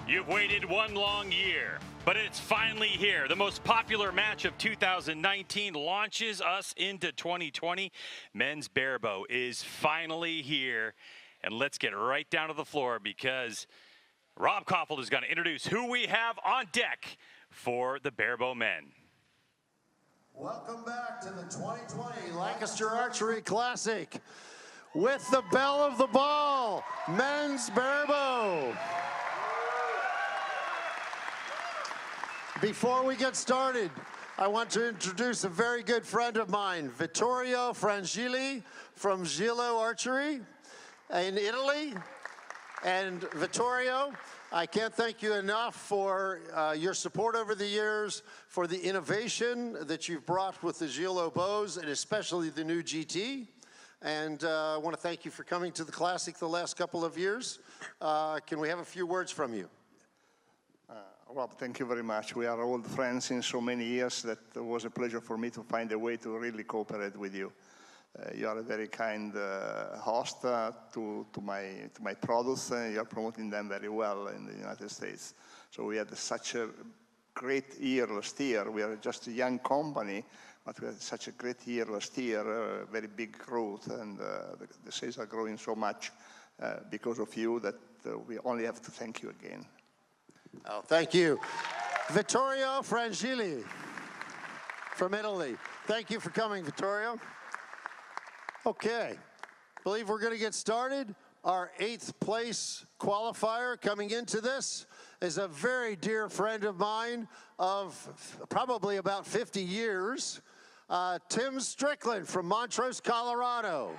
You've waited one long year, but it's finally here. The most popular match of 2019 launches us into 2020. Men's Barebow is finally here. And let's get right down to the floor because Rob Koffeld is going to introduce who we have on deck for the Barebow men. Welcome back to the 2020 Lancaster Archery Classic. With the bell of the ball, Men's Barebow. Before we get started, I want to introduce a very good friend of mine, Vittorio Frangilli from Gillo Archery in Italy. And Vittorio, I can't thank you enough for your support over the years, for the innovation that you've brought with the Gillo bows, and especially the new GT. And I want to thank you for coming to the Classic the last couple of years. Can we have a few words from you? Rob, thank you very much. We are old friends in so many years that it was a pleasure for me to find a way to really cooperate with you. You are a very kind host to my products. You are promoting them very well in the United States. So we had such a great year last year. We are just a young company, but we had such a great year last year, very big growth, and the sales are growing so much because of you that we only have to thank you again. Oh, thank you. Vittorio Frangilli from Italy. Thank you for coming, Vittorio. Okay, believe we're going to get started. Our 8th place qualifier coming into this is a very dear friend of mine of probably about 50 years, Tim Strickland from Montrose, Colorado.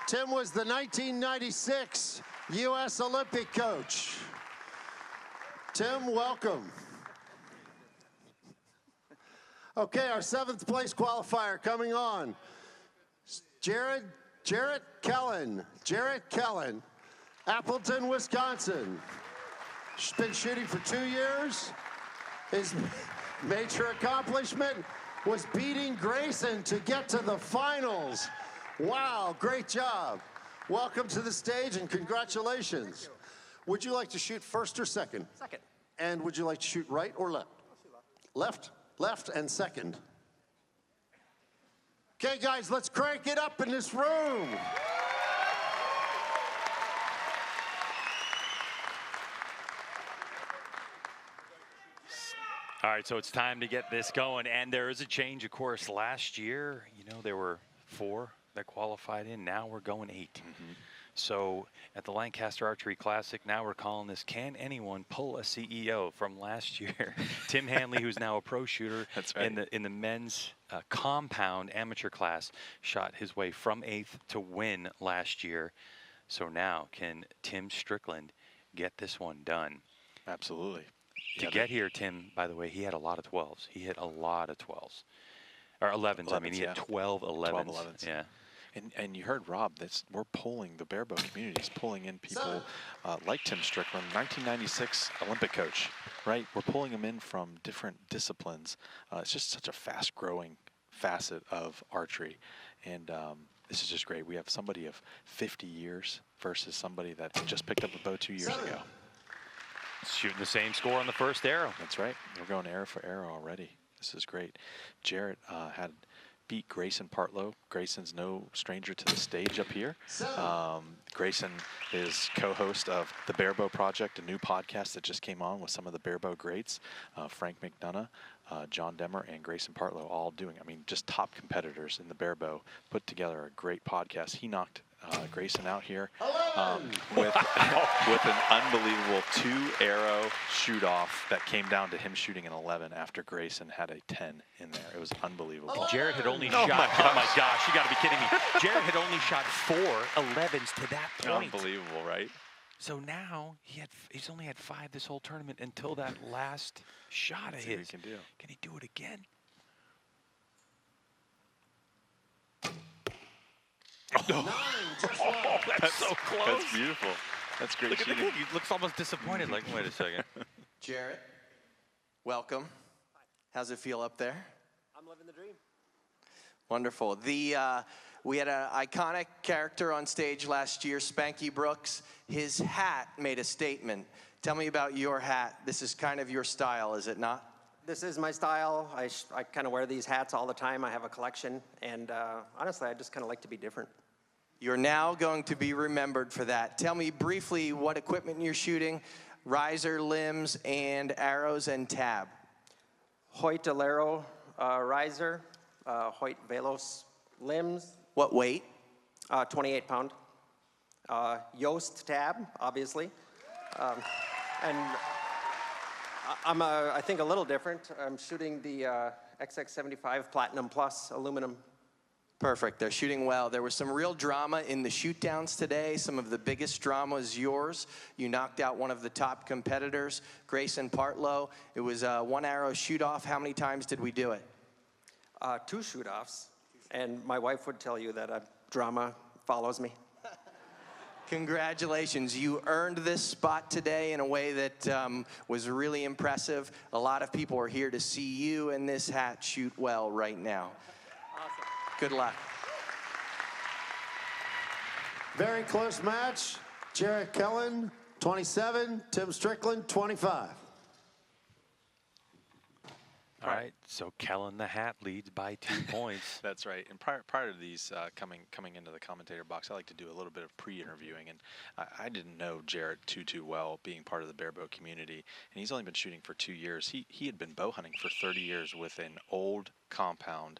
Tim was the 1996 U.S. Olympic coach. Tim, welcome. Okay, our 7th place qualifier coming on. Jarrett Kellan. Jarrett Kellan, Appleton, Wisconsin. He's been shooting for 2 years. His major accomplishment was beating Grayson to get to the finals. Wow, great job. Welcome to the stage and congratulations. Would you like to shoot first or second? Second. And would you like to shoot right or left? Left. Left and second. Okay, guys, let's crank it up in this room. All right, so it's time to get this going. And there is a change, of course. Last year, there were 4 that qualified in. Now we're going 8. Mm-hmm. So at the Lancaster Archery Classic, now we're calling this "Can Anyone Pull a CEO?" from last year. Tim Hanley, who's now a pro shooter, that's right, in the men's compound amateur class, shot his way from 8th to win last year. So now can Tim Strickland get this one done? Absolutely. To get here, Tim, by the way, he had a lot of 12s. He hit a lot of 12s. Or 11s. I mean, he had 12 11s. 12 11s. Yeah. And you heard Rob, we're pulling, the Barebow community is pulling in people like Tim Strickland, 1996 Olympic coach, right? We're pulling them in from different disciplines. It's just such a fast-growing facet of archery. And this is just great. We have somebody of 50 years versus somebody that just picked up a bow 2 years ago. Shooting the same score on the first arrow. That's right. We're going arrow for arrow already. This is great. Jarrett had beat Grayson Partlow. Grayson's no stranger to the stage up here. Grayson is co-host of the Barebow Project, a new podcast that just came on with some of the Barebow greats, Frank McDonough, John Demmer, and Grayson Partlow, all doing, just top competitors in the Barebow, put together a great podcast. He knocked Grayson out here with an unbelievable 2-arrow shoot-off that came down to him shooting an 11 after Grayson had a 10 in there. It was unbelievable. Jarrett had only shot, oh my gosh, you got to be kidding me. Jarrett had only shot 4 11s to that point. Unbelievable, right? So now he's only had 5 this whole tournament until that last shot of his. Can do. Can he do it again? Oh, that's so close. That's beautiful. That's great shooting. Look at the kid. He looks almost disappointed. Like, wait a second. Jarrett, welcome. How's it feel up there? I'm living the dream. Wonderful. We had an iconic character on stage last year, Spanky Brooks. His hat made a statement. Tell me about your hat. This is kind of your style, is it not? This is my style. I kind of wear these hats all the time. I have a collection, and honestly, I just kind of like to be different. You're now going to be remembered for that. Tell me briefly what equipment you're shooting, riser, limbs, and arrows and tab. Hoyt Alero riser, Hoyt Velos limbs. What weight? 28 pound. Yoast tab, obviously. And I'm, I think, a little different. I'm shooting the XX75 Platinum Plus aluminum. Perfect. They're shooting well. There was some real drama in the shoot downs today. Some of the biggest drama is yours. You knocked out one of the top competitors, Grayson Partlow. It was a one arrow shoot off. How many times did we do it? 2 shoot offs. And my wife would tell you that drama follows me. Congratulations. You earned this spot today in a way that was really impressive. A lot of people are here to see you in this hat shoot well right now. Awesome. Good luck. Very close match. Jarrett Kellan, 27. Tim Strickland, 25. All right, so Kellan the hat leads by 2 points. That's right. And prior to these coming into the commentator box, I like to do a little bit of pre-interviewing. And I didn't know Jarrett too well, being part of the barebow community. And he's only been shooting for 2 years. He had been bow hunting for 30 years with an old compound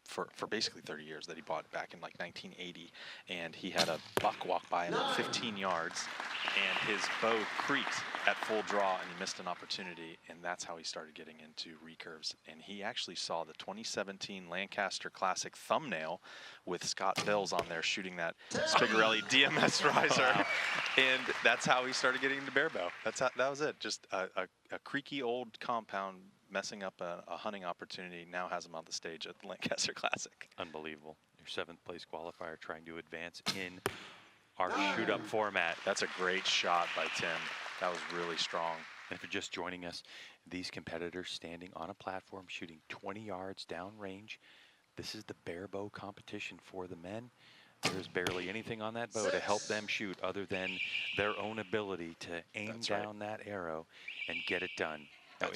for basically 30 years that he bought back in like 1980. And he had a buck walk by him at 15 yards, and his bow creaked at full draw, and he missed an opportunity, and that's how he started getting into recurves. And he actually saw the 2017 Lancaster Classic thumbnail with Scott Bills on there shooting that Spigarelli DMS riser, and that's how he started getting into barebow. That was it. Just a creaky old compound messing up a hunting opportunity now has him on the stage at the Lancaster Classic. Unbelievable. Your 7th place qualifier trying to advance in our shoot-up format. That's a great shot by Tim. That was really strong. And if you're just joining us, these competitors standing on a platform shooting 20 yards downrange. This is the barebow competition for the men. There's barely anything on that bow to help them shoot other than their own ability to aim down that arrow and get it done. Now,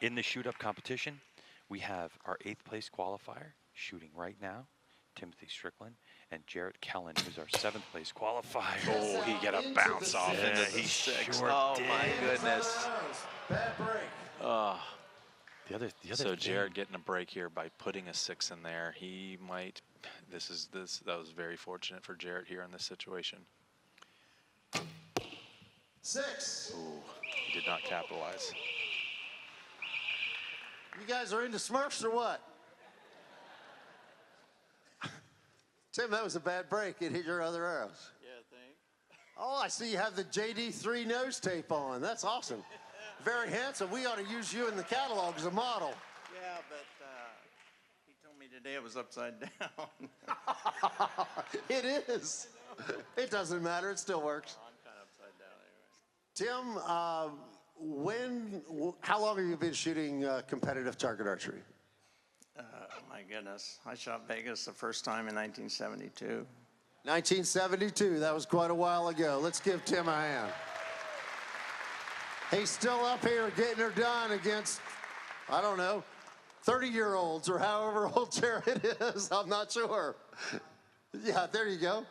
in the shoot-up competition, we have our 8th place qualifier shooting right now, Timothy Strickland, and Jarrett Kellan, who's our 7th place qualifier. Oh, he got a bounce off into the 6. Sure oh did. my goodness. Bad break. The other so Jarrett getting a break here by putting a 6 in there. He might. That was very fortunate for Jarrett here in this situation. 6. Ooh, he did not capitalize. You guys are into Smurfs or what? Tim, that was a bad break. It hit your other arrows. Yeah, thanks. Oh, I see you have the JD3 nose tape on. That's awesome. Very handsome. We ought to use you in the catalog as a model. Yeah, but he told me today it was upside down. It is. It doesn't matter. It still works. I'm kind of upside down anyway. Tim, how long have you been shooting competitive target archery? My goodness. I shot Vegas the first time in 1972. 1972. That was quite a while ago. Let's give Tim a hand. He's still up here getting her done against, I don't know, 30-year-olds or however old Jarrett is. I'm not sure. Yeah, there you go.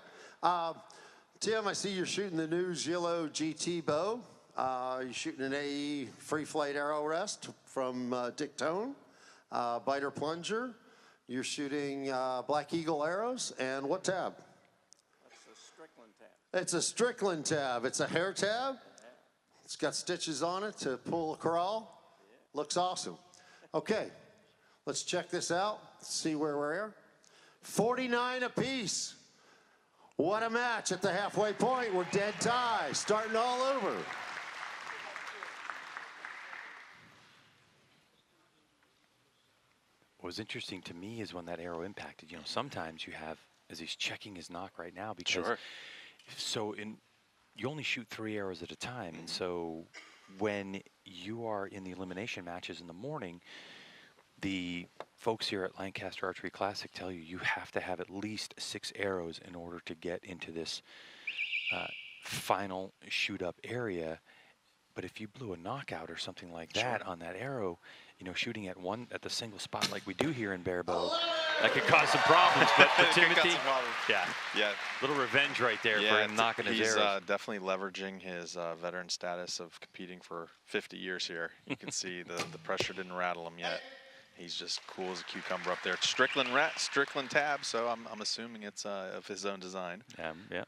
Tim, I see you're shooting the new Gillo GT bow. You're shooting an AE free flight arrow rest from Dick Tone, biter plunger. You're shooting Black Eagle arrows, and what tab? That's a Strickland tab. It's a Strickland tab. It's a hair tab. It's got stitches on it to pull a corral. Looks awesome. Okay, let's check this out, see where we're at. 49 apiece. What a match at the halfway point. We're dead tie, starting all over. What was interesting to me is when that arrow impacted. You know, sometimes you have, as he's checking his knock right now, because you only shoot 3 arrows at a time, and so when you are in the elimination matches in the morning, the folks here at Lancaster Archery Classic tell you you have to have at least 6 arrows in order to get into this final shoot-up area. But if you blew a knockout or something like that on that arrow, you know, shooting at the single spot like we do here in Barebow, that could cause some problems. But for Timothy, yeah, little revenge right there for him knocking his arrows. He's definitely leveraging his veteran status of competing for 50 years here. You can see the pressure didn't rattle him yet. He's just cool as a cucumber up there. It's Strickland tab, so I'm assuming it's of his own design. Yeah.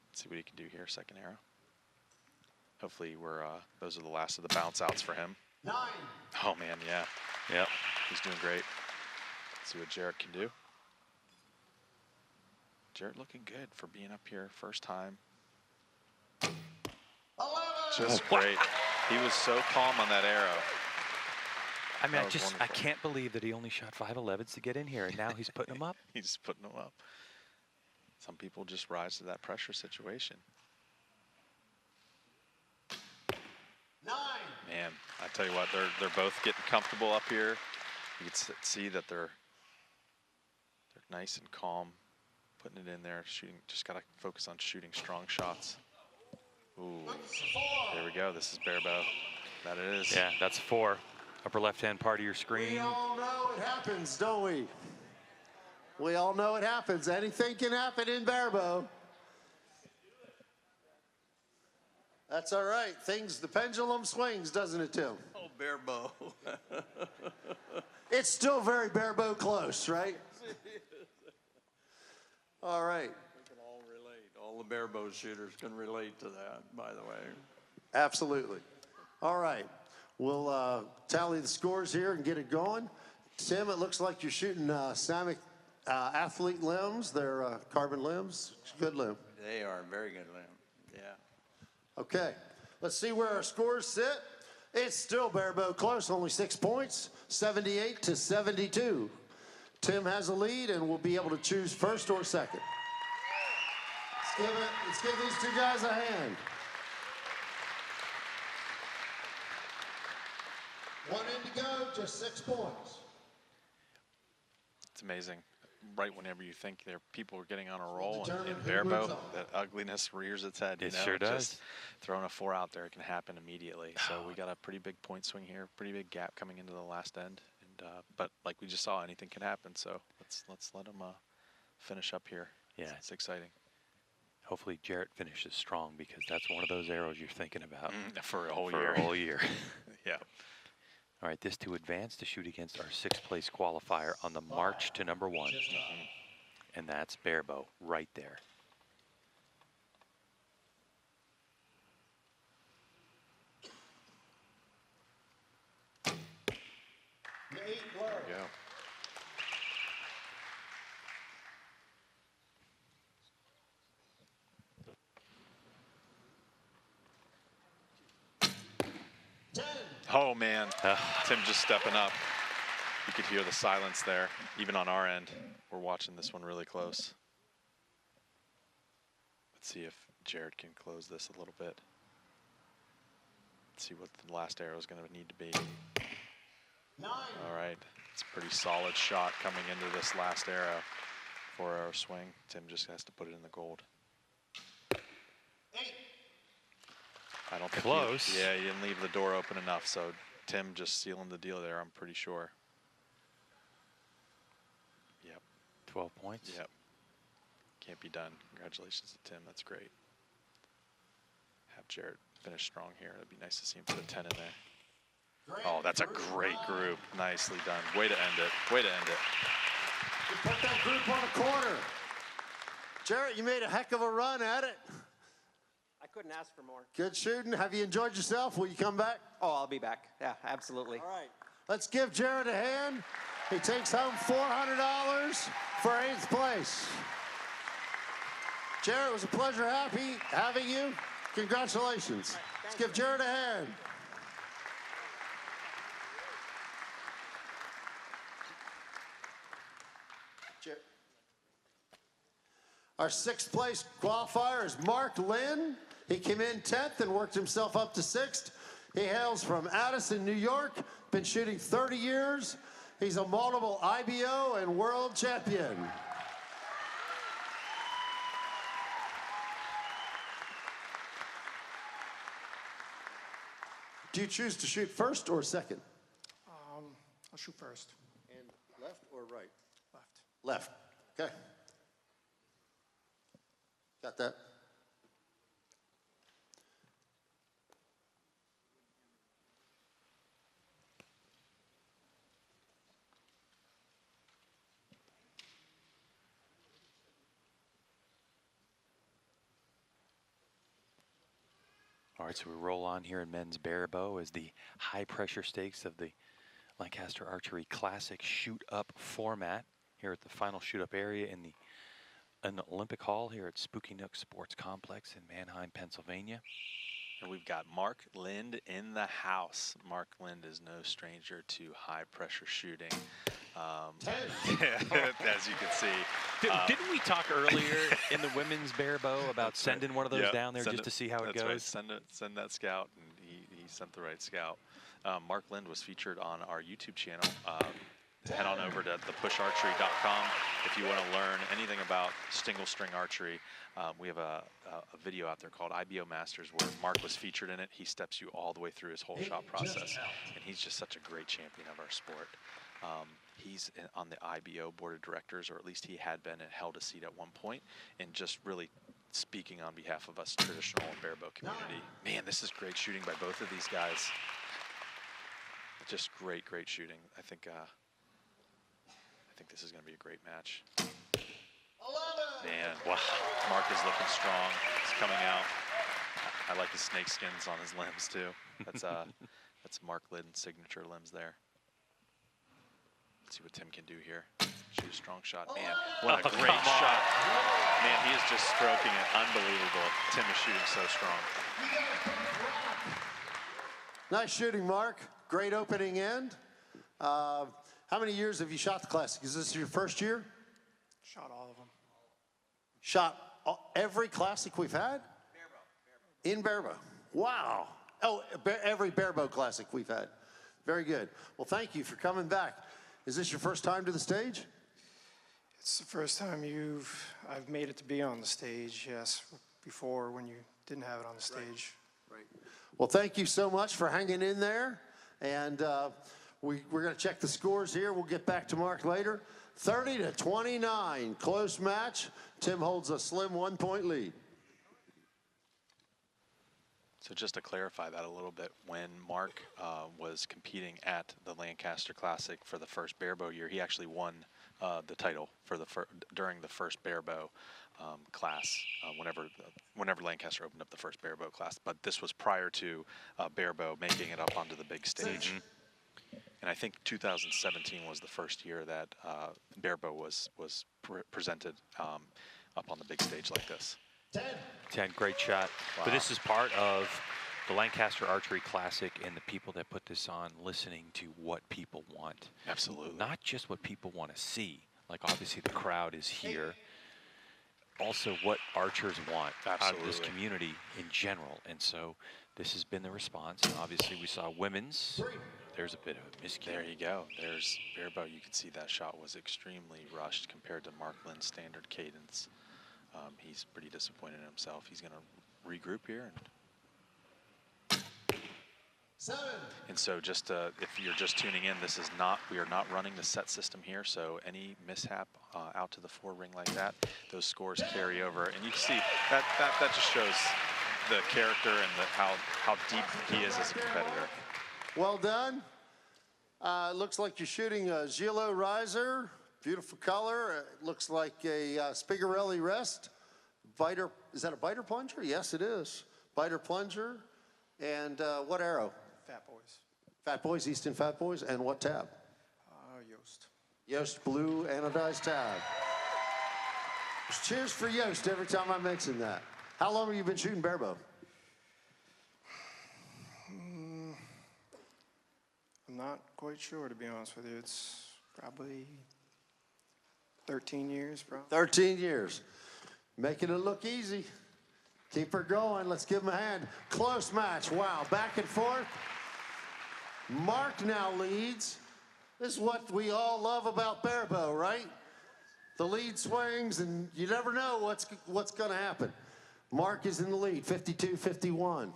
Let's see what he can do here. Second arrow. Hopefully those are the last of the bounce outs for him. 9. Oh man, yeah. Yep. He's doing great. Let's see what Jarrett can do. Jarrett looking good for being up here first time. 11. Just great. He was so calm on that arrow. I mean, I wonderful. can't believe that he only shot 5.11s to get in here, and now he's putting them up. He's putting them up. Some people just rise to that pressure situation. 9. Man, I tell you what, they're both getting comfortable up here. You can see that they're nice and calm, putting it in there, shooting. Just gotta focus on shooting strong shots. Ooh, there we go. This is Barebow. That it is. Yeah, that's 4. Upper left-hand part of your screen. We all know it happens, don't we? We all know it happens. Anything can happen in Barebow. That's all right. The pendulum swings, doesn't it, Tim? Oh, Barebow. It's still very Barebow close, right? All right. We can all relate. All the Barebow shooters can relate to that, by the way. Absolutely. All right. We'll tally the scores here and get it going. Tim, it looks like you're shooting Samick athlete limbs. They're carbon limbs. Good limb. They are very good limb. Yeah. Okay. Let's see where our scores sit. It's still Barebow close, only 6 points, 78 to 72. Tim has a lead and will be able to choose first or second. Let's give these 2 guys a hand. 1 in to go, just 6 points. It's amazing. Right whenever you think people are getting on a roll in Determine who Barebow, moves on. that ugliness rears its head. It you know? sure does. Just throwing a 4 out there, it can happen immediately. So we got a pretty big point swing here, pretty big gap coming into the last end. And but like we just saw, anything can happen. So let's let them finish up here. Yeah. It's exciting. Hopefully Jarrett finishes strong, because that's one of those arrows you're thinking about For a whole for year. a whole year. Yeah. All right, this to advance to shoot against our 6th place qualifier on the march to number 1. And that's Barebow right there. There we go. Oh man, Tim just stepping up. You could hear the silence there, even on our end. We're watching this one really close. Let's see if Jarrett can close this a little bit. Let's see what the last arrow is going to need to be. 9. All right, it's a pretty solid shot coming into this last arrow. 4-arrow swing. Tim just has to put it in the gold. 8. I don't think Close. He didn't leave the door open enough, so Tim just sealing the deal there, I'm pretty sure. Yep. 12 points. Yep. Can't be done. Congratulations to Tim. That's great. Have Jarrett finish strong here. It'd be nice to see him put a 10 in there. Oh, that's a great group. Nicely done. Way to end it. Way to end it. You put that group on a corner. Jarrett, you made a heck of a run at it. I couldn't ask for more. Good shooting. Have you enjoyed yourself? Will you come back? Oh, I'll be back. Yeah, absolutely. All right. Let's give Jarrett a hand. He takes home $400 for 8th place. Jarrett, it was a pleasure having you. Congratulations. Let's give Jarrett a hand. Our 6th place qualifier is Lynde. He came in 10th and worked himself up to 6th. He hails from Addison, New York, been shooting 30 years. He's a multiple IBO and world champion. Do you choose to shoot first or second? I'll shoot first. And left or right? Left. Left. Okay. Got that? All right, so we roll on here in men's barebow as the high-pressure stakes of the Lancaster Archery Classic shoot-up format here at the final shoot-up area in the Olympic Hall here at Spooky Nook Sports Complex in Manheim, Pennsylvania. And we've got Mark Lynde in the house. Mark Lynde is no stranger to high-pressure shooting. As you can see. Didn't we talk earlier in the women's barebow about sending one of those down there just to see how it goes? That's right. Send that scout, and he sent the right scout. Mark Lynde was featured on our YouTube channel. Head on over to thepusharchery.com if you want to learn anything about single string archery. We have a video out there called IBO Masters where Mark was featured in it. He steps you all the way through his whole shot process, and he's just such a great champion of our sport. He's on the IBO board of directors, or at least he had been and held a seat at one point, and just really speaking on behalf of us traditional and barebow community. Man, this is great shooting by both of these guys. Just great shooting. I think this is going to be a great match. Man, wow. Mark is looking strong. He's coming out. I like his snake skins on his limbs too. That's Mark Lynde's signature limbs there. Let's see what Tim can do here. Shoot a strong shot. Man, what a great shot. Man, he is just stroking it. Unbelievable. Tim is shooting so strong. Nice shooting, Mark. Great opening end. How many years have you shot the Classic? Is this your first year? Shot all of them. Shot every Classic we've had? Barebow. In barebow. Wow. Oh, every barebow Classic we've had. Very good. Well, thank you for coming back. Is this your first time to the stage? It's the first time I've made it to be on the stage, yes. Before, when you didn't have it on the stage. Right. Well, thank you so much for hanging in there. And we're going to check the scores here. We'll get back to Mark later. 30-29, close match. Tim holds a slim 1-point lead. So just to clarify that a little bit, when Mark was competing at the Lancaster Classic for the first barebow year, he actually won the title for during the first barebow class. Whenever Lancaster opened up the first barebow class, but this was prior to barebow making it up onto the big stage. And I think 2017 was the first year that barebow was presented up on the big stage like this. 10, great shot. Wow. But this is part of the Lancaster Archery Classic and the people that put this on listening to what people want. Absolutely. Not just what people want to see. Like, obviously, the crowd is here. Also, what archers want out of this community in general. And so this has been the response. And obviously, we saw women's. There's a bit of a miscue. There you go. There's barebow. You can see that shot was extremely rushed compared to Mark Lynde's standard cadence. He's pretty disappointed in himself. He's going to regroup here. And so just if you're just tuning in, we are not running the set system here. So any mishap out to the 4 ring like that, those scores carry over. And you can see that just shows the character and how deep he is as a competitor. Well done. Looks like you're shooting a Gilo riser. Beautiful color. It looks like a Spigarelli rest. Biter, is that a biter plunger? Yes, it is. Biter plunger. And what arrow? Fat Boys. Fat Boys, Easton Fat Boys. And what tab? Yost. Yost blue anodized tab. Cheers for Yost every time I mention that. How long have you been shooting barebow? I'm not quite sure, to be honest with you. It's probably 13 years, probably. 13 years. Making it look easy. Keep her going. Let's give him a hand. Close match. Wow. Back and forth. Mark now leads. This is what we all love about Barebow, right? The lead swings, and you never know what's going to happen. Mark is in the lead, 52-51.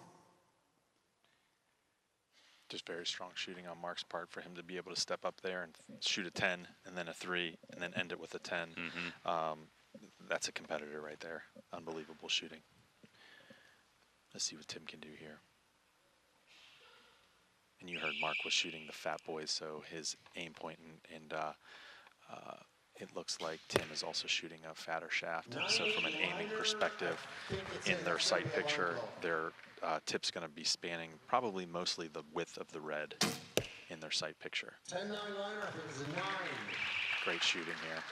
Just very strong shooting on Mark's part for him to be able to step up there and shoot a 10 and then a 3 and then end it with a 10. That's a competitor right there. Unbelievable shooting. Let's see what Tim can do here. And you heard Mark was shooting the fat boys, so his aim point and it looks like Tim is also shooting a fatter shaft. So from an aiming perspective, in their sight picture, their tip's going to be spanning probably mostly the width of the red in their sight picture. 10-9 liner is a 9. Great shooting here.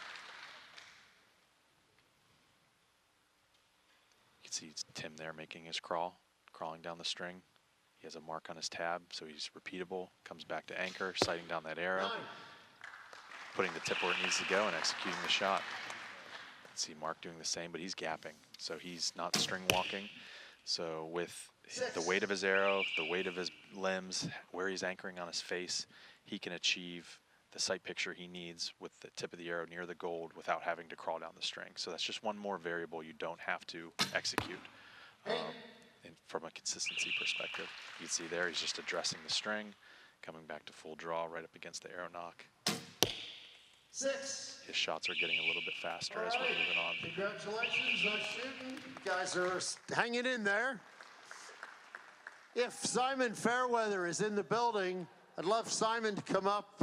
You can see Tim there making his crawling down the string. He has a mark on his tab, so he's repeatable, comes back to anchor, sighting down that arrow, putting the tip where it needs to go and executing the shot. See Mark doing the same, but he's gapping, so he's not string walking. So with the weight of his arrow, the weight of his limbs, where he's anchoring on his face, he can achieve the sight picture he needs with the tip of the arrow near the gold without having to crawl down the string. So that's just one more variable you don't have to execute. And from a consistency perspective, you can see there he's just addressing the string, coming back to full draw right up against the arrow knock. 6. His shots are getting a little bit faster as we're moving on. Congratulations, nice shooting. You guys are hanging in there. If Simon Fairweather is in the building, I'd love Simon to come up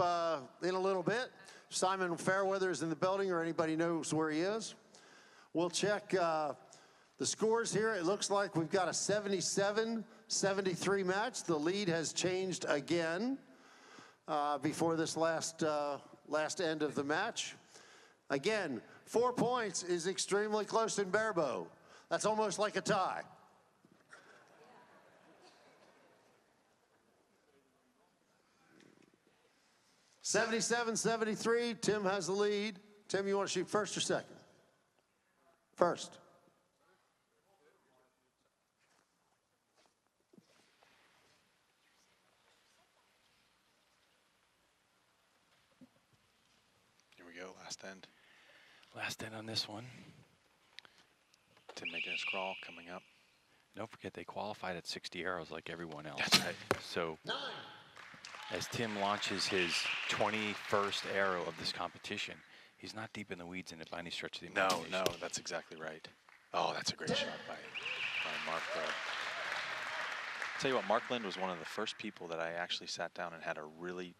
in a little bit. Simon Fairweather is in the building, or anybody knows where he is. We'll check the scores here. It looks like we've got a 77-73 match. The lead has changed again before this last end of the match. Again, 4 points is extremely close in Barebow. That's almost like a tie. (77-73). Tim has the lead. Tim, you want to shoot first or second? First. Here we go, last end. Last end on this one. Tim making his crawl, coming up. Don't forget they qualified at 60 arrows like everyone else. That's right. So as Tim launches his 21st arrow of this competition, he's not deep in the weeds in it by any stretch of the imagination. No, that's exactly right. Oh, that's a great shot by Mark there. Tell you what, Mark Lynde was one of the first people that I actually sat down and had a really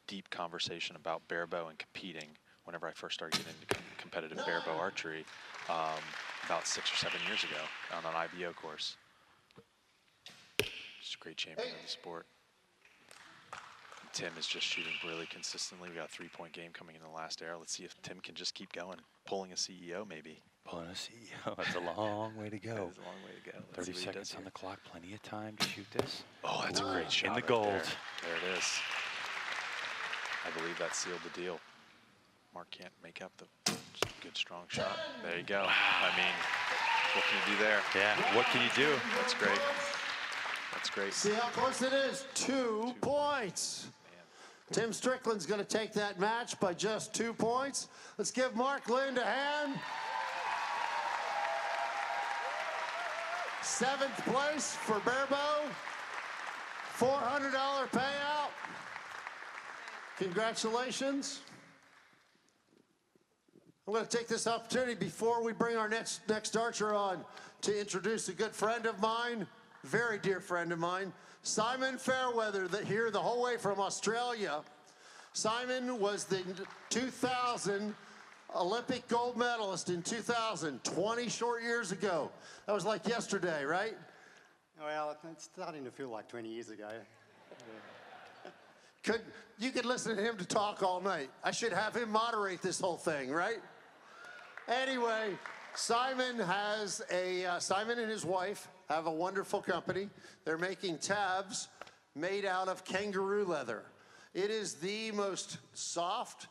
deep conversation about Barebow and competing whenever I first started getting into competitive Barebow archery about 6 or 7 years ago on an IBO course. Just a great champion of the sport. And Tim is just shooting really consistently. We got a 3-point game coming in the last arrow. Let's see if Tim can just keep going, pulling a CEO maybe. Pulling a CEO, that's a long way to go. That is a long way to go. 30 seconds on the clock, plenty of time to shoot this. Oh, that's a great shot. In the right gold. There it is. I believe that sealed the deal. Mark can't make up the good, strong shot. There you go. I mean, what can you do there? Yeah, what can you do? That's great. That's great. See how close it is? 2 points. Tim Strickland's going to take that match by just 2 points. Let's give Mark Lynde a hand. 7th place for Barebow. $400 payout. Congratulations. I'm going to take this opportunity before we bring our next archer on to introduce a good friend of mine, very dear friend of mine, Simon Fairweather, here the whole way from Australia. Simon was the 2000 Olympic gold medalist in 2000, 20 short years ago. That was like yesterday, right? Well, it's starting to feel like 20 years ago. You could listen to him to talk all night. I should have him moderate this whole thing, right? Anyway, Simon and his wife have a wonderful company. They're making tabs made out of kangaroo leather. It is the most soft,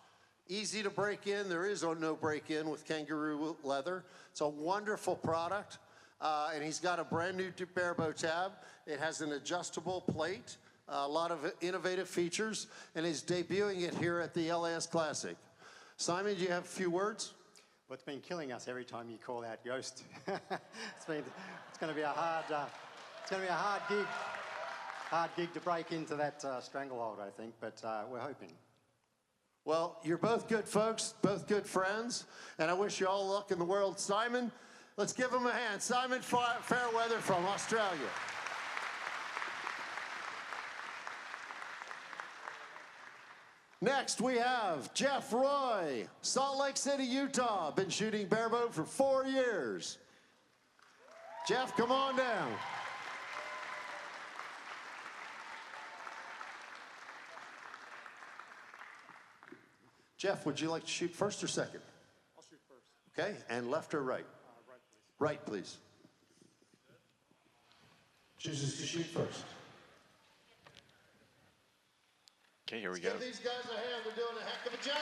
easy to break in. There is no break in with kangaroo leather. It's a wonderful product. And he's got a brand new Barebow tab. It has an adjustable plate, a lot of innovative features, and he's debuting it here at the LAS Classic. Simon, do you have a few words? Well, it's been killing us every time you call out Yost. It's going to be a hard gig to break into that stranglehold, I think, but we're hoping. Well, you're both good folks, both good friends, and I wish you all luck in the world. Simon, let's give him a hand. Simon Fairweather from Australia. Next, we have Jeff Roy, Salt Lake City, Utah. Been shooting barebow for 4 years. Jeff, come on down. Jeff, would you like to shoot first or second? I'll shoot first. Okay, and left or right? Right, please. Right, please. Chooses to shoot first. Okay, here we go. Give these guys a hand. They're doing a heck of a job.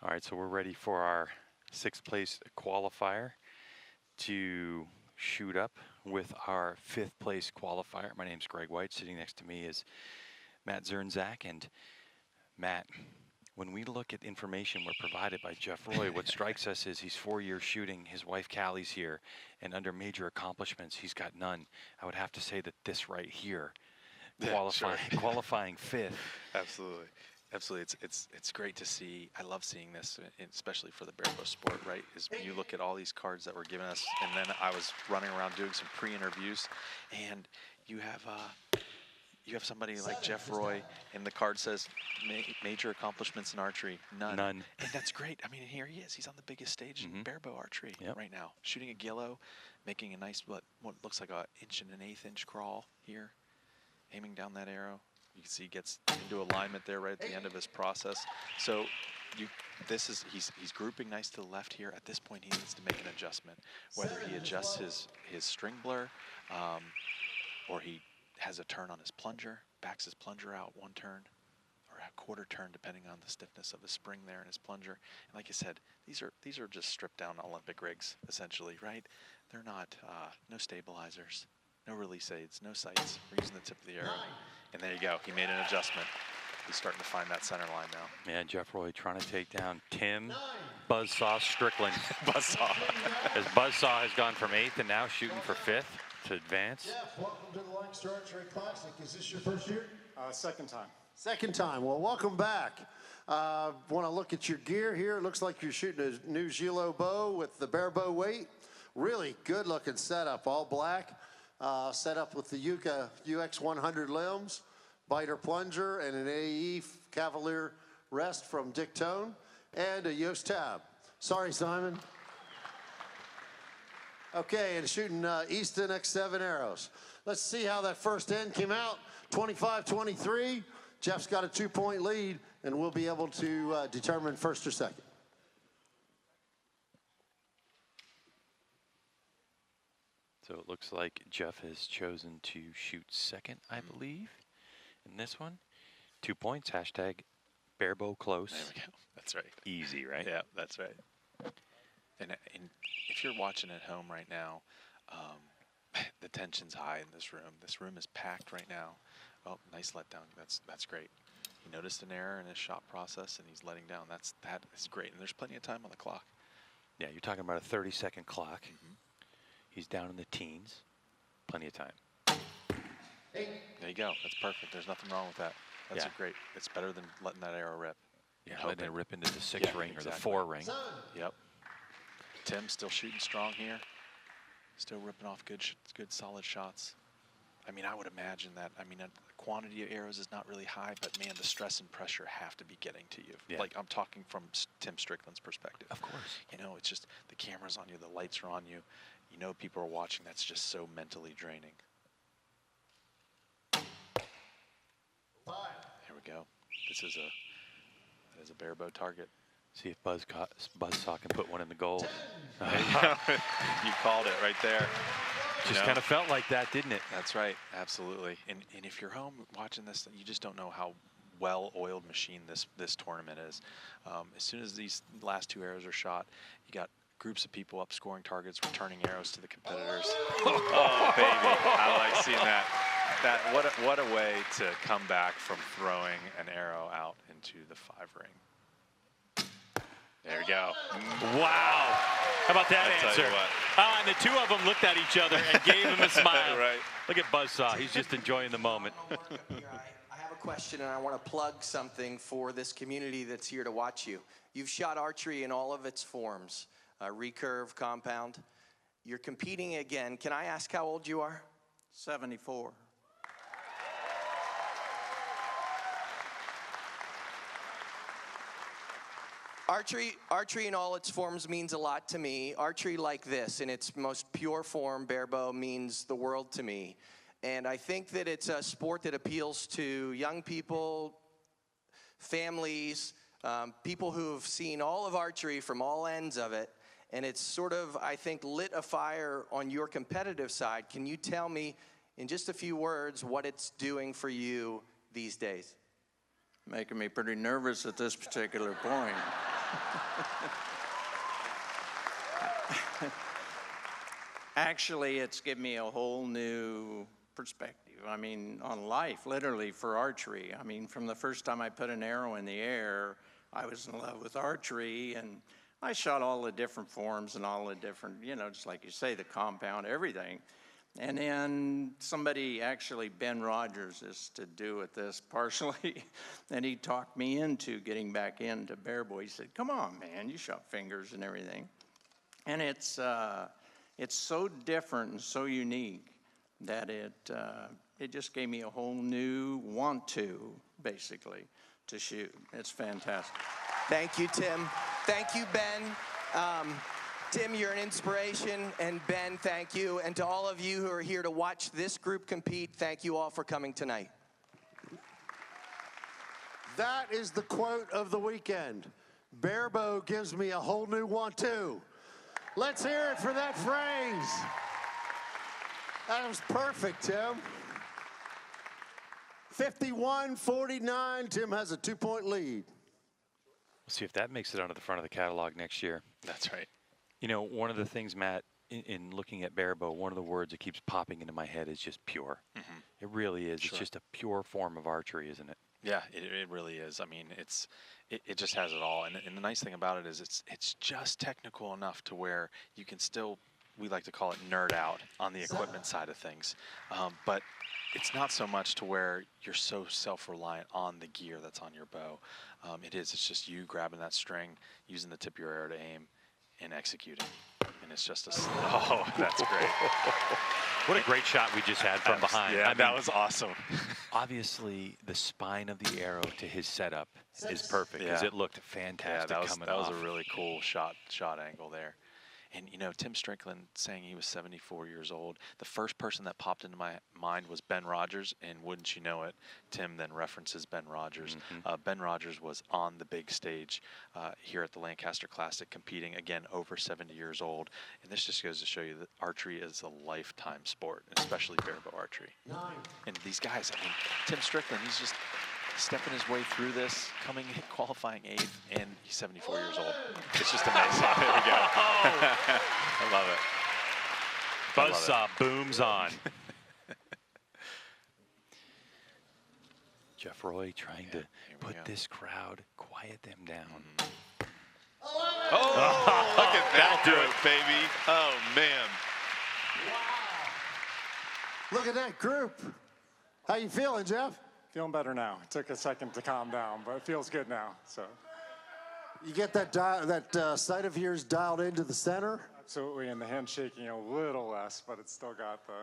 All right, so we're ready for our 6th place qualifier to shoot up with our 5th place qualifier. My name's Greg White. Sitting next to me is Matt Zernzak. And Matt, when we look at information we're provided by Jeff Roy, what strikes us is he's 4 years shooting. His wife Callie's here, and under major accomplishments, he's got none. I would have to say that this right here, qualifying 5th. Absolutely. Absolutely, it's great to see. I love seeing this, especially for the barebow sport, right? Is when you look at all these cards that were given us, and then I was running around doing some pre-interviews, and you have somebody like Jeff Roy, and the card says major accomplishments in archery, none. And that's great. I mean, here he is. He's on the biggest stage in barebow archery right now, shooting a gillo, making a nice what looks like a 1.1/8 inch crawl here, aiming down that arrow. You can see he gets into alignment there right at the end of his process. So he's grouping nice to the left here. At this point, he needs to make an adjustment, whether he adjusts his string blur or he has a turn on his plunger, backs his plunger out 1 turn or a 1/4 turn, depending on the stiffness of his spring there in his plunger. And like I said, these are just stripped down Olympic rigs, essentially, right? They're not, no stabilizers, no release aids, no sights. We're using the tip of the arrow. And there you go. He made an adjustment. He's starting to find that center line now. Yeah, Jeff Roy trying to take down Tim Buzzsaw Strickland. Buzzsaw. As Buzzsaw has gone from 8th and now shooting for 5th to advance. Jeff, welcome to the Lancaster Archery Classic. Is this your first year? Second time. Second time. Well, welcome back. Want to look at your gear here. It looks like you're shooting a new Gilo bow with the barebow weight. Really good looking setup, all black. Set up with the Yuka UX 100 limbs, biter plunger, and an AE Cavalier rest from Dick Tone, and a Yost tab. Sorry, Simon. Okay, and shooting Easton X7 arrows. Let's see how that first end came out. 25-23. Jeff's got a 2-point lead, and we'll be able to determine first or second. So it looks like Jeff has chosen to shoot second, I believe, in this one. 2 points, hashtag barebow close. There we go. That's right. Easy, right? Yeah, that's right. And if you're watching at home right now, the tension's high in this room. This room is packed right now. Oh, nice letdown. That's great. He noticed an error in his shot process, and he's letting down. That is great. And there's plenty of time on the clock. Yeah, you're talking about a 30-second clock. He's down in the teens. Plenty of time. There you go. That's perfect. There's nothing wrong with that. That's great. It's better than letting that arrow rip. Yeah, letting it rip into the 6 ring or the 4 ring. Yep. Tim still shooting strong here. Still ripping off good solid shots. I mean, I would imagine that, the quantity of arrows is not really high, but man, the stress and pressure have to be getting to you. Yeah. Like, I'm talking from Tim Strickland's perspective. Of course. You know, it's just the camera's on you, the lights are on you. You know people are watching. That's just so mentally draining. There we go. That is a barebow target. See if Buzzsaw can put one in the goal. You called it right there. Just kind of felt like that, didn't it? That's right. Absolutely. And if you're home watching this, you just don't know how well-oiled machine this tournament is. As soon as these last 2 arrows are shot, you got groups of people up scoring targets, returning arrows to the competitors. Oh, baby, I like seeing that. What a way to come back from throwing an arrow out into the 5 ring. There we go. Wow. How about that answer? And the 2 of them looked at each other and gave him a smile. Right. Look at Buzzsaw. He's just enjoying the moment. I have a question, and I want to plug something for this community that's here to watch you. You've shot archery in all of its forms, recurve, compound. You're competing again. Can I ask how old you are? 74. Archery in all its forms means a lot to me. Archery like this, in its most pure form, barebow, means the world to me. And I think that it's a sport that appeals to young people, families, people who've seen all of archery from all ends of it. And it's sort of, I think, lit a fire on your competitive side. Can you tell me, in just a few words, what it's doing for you these days? Making me pretty nervous at this particular point. Actually, it's given me a whole new perspective. I mean, on life, literally, for archery. I mean, from the first time I put an arrow in the air, I was in love with archery, and I shot all the different forms and all the different, just like you say, the compound, everything. And then somebody, actually, Ben Rogers is to do with this partially, and he talked me into getting back into barebow. He said, come on, man, you shot fingers and everything. And it's so different and so unique that it just gave me a whole new want-to, basically, to shoot. It's fantastic. Thank you, Tim. Thank you, Ben. Tim, you're an inspiration, and Ben, thank you. And to all of you who are here to watch this group compete, thank you all for coming tonight. That is the quote of the weekend. Barebow gives me a whole new want-to. Let's hear it for that phrase. That was perfect, Tim. 51-49, Tim has a 2-point lead. We'll see if that makes it onto the front of the catalog next year. That's right. You know, one of the things, Matt, in looking at barebow, one of the words that keeps popping into my head is just pure. Mm-hmm. It really is. Sure. It's just a pure form of archery, isn't it? Yeah, it really is. I mean, it just has it all. And the nice thing about it is it's just technical enough to where you can still, we like to call it nerd out on the equipment side of things. But it's not so much to where you're so self-reliant on the gear that's on your bow. It's just you grabbing that string, using the tip of your arrow to aim, and executing. And it's just oh, that's great. What a great shot we just had from behind. Yeah, that was awesome. Obviously, the spine of the arrow to his setup is perfect because it looked fantastic coming off. That was a really cool shot angle there. And, you know, Tim Strickland saying he was 74 years old. The first person that popped into my mind was Ben Rogers, and wouldn't you know it, Tim then references Ben Rogers. Mm-hmm. Ben Rogers was on the big stage here at the Lancaster Classic competing, again, over 70 years old. And this just goes to show you that archery is a lifetime sport, especially barebow archery. And these guys, I mean, Tim Strickland, he's just stepping his way through this, qualifying 8th, and he's 74 years old. It's just amazing. There we go. I love it. Buzzsaw booms on. Jeff Roy trying to put this crowd, quiet them down. Oh, look at that group, baby. Oh, man. Look at that group. How you feeling, Jeff? Feeling better now. It took a second to calm down, but it feels good now. So, you get that sight of yours dialed into the center? Absolutely, and the hand shaking a little less, but it's still got the.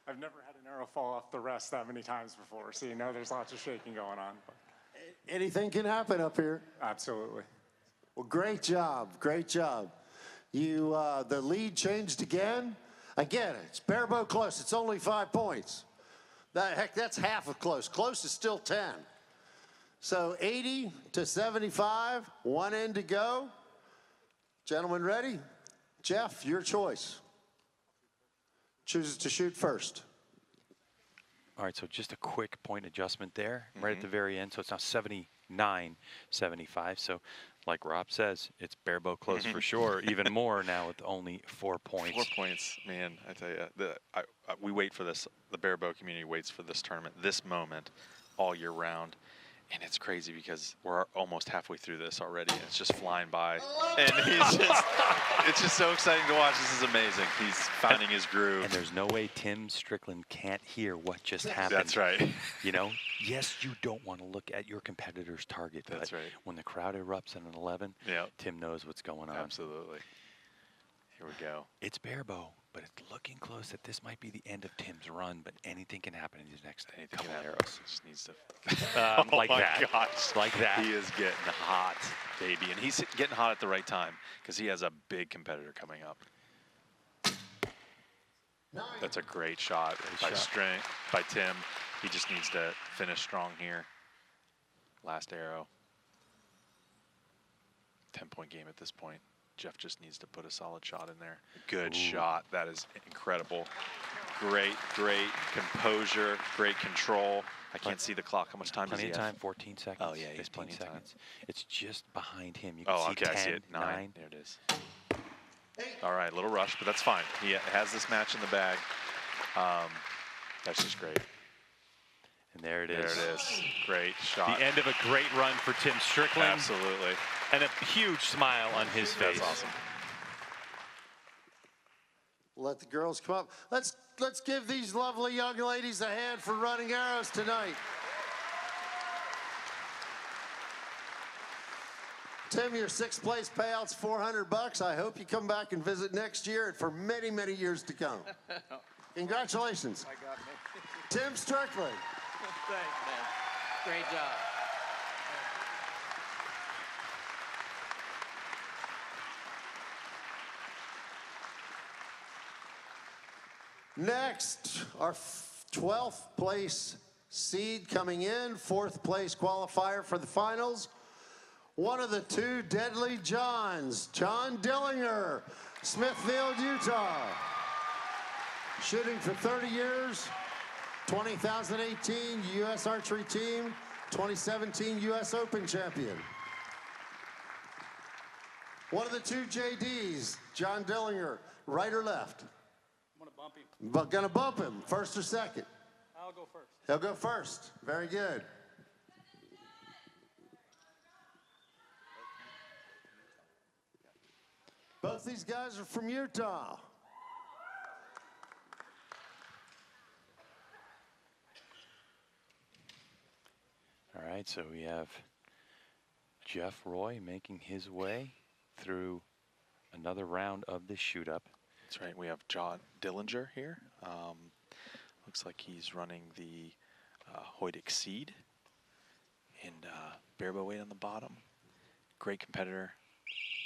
I've never had an arrow fall off the rest that many times before, so you know there's lots of shaking going on. But. Anything can happen up here. Absolutely. Well, great job, great job. You the lead changed again. Again, it's barebow close. It's only 5 points. That's half of close. Close is still 10. So 80-75, one end to go. Gentlemen ready? Jeff, your choice. Chooses to shoot first. All right, so just a quick point adjustment there, right at the very end. So it's now 79-75. So like Rob says, it's Barebow close for sure. Even more now with only 4 points. 4 points, man, I tell you, we wait for this, the Barebow community waits for this tournament, this moment, all year round. And it's crazy because we're almost halfway through this already, and it's just flying by. And he's just, it's just so exciting to watch. This is amazing. He's finding his groove. And there's no way Tim Strickland can't hear what just happened. That's right. You know, yes, you don't want to look at your competitor's target. That's right. When the crowd erupts in an 11, Tim knows what's going on. Absolutely. Here we go. It's Barebow, but it's looking close that this might be the end of Tim's run, but anything can happen in these next couple of arrows. Just needs to like my that. Gosh. Like that. He is getting hot, baby. And he's getting hot at the right time because he has a big competitor coming up. That's a great shot by Tim. He just needs to finish strong here. Last arrow. 10-point game at this point. Jeff just needs to put a solid shot in there. Good shot. That is incredible. Great, great composure, great control. I can't see the clock. How much time does he have? Plenty of time, 14 seconds. Oh, yeah, he's plenty of time. It's just behind him. You can see okay, 10, I see it. 9. 9. There it is. All right, little rush, but that's fine. He has this match in the bag. That's just great. And there it is. There it is. Great shot. The end of a great run for Tim Strickland. Absolutely. And a huge smile on his face. That's awesome. Let the girls come up. Let's give these lovely young ladies a hand for running arrows tonight. Tim, your 6th place payout's $400. I hope you come back and visit next year and for many, many years to come. Congratulations. I got me. Tim Strickland. Thanks, man. Great job. Next, our 12th place seed coming in, 4th place qualifier for the finals. One of the 2 deadly Johns, John Dillinger, Smithfield, Utah. Shooting for 30 years, 2018 U.S. Archery Team, 2017 U.S. Open champion. One of the 2 JDs, John Dillinger, right or left? I'm gonna bump him. But gonna bump him, first or second? I'll go first. He'll go first. Very good. Both these guys are from Utah. All right, so we have Jeff Roy making his way through another round of the shoot-up. That's right. We have John Dillinger here. Looks like he's running the Hoyt Exceed and Barebow weight on the bottom. Great competitor.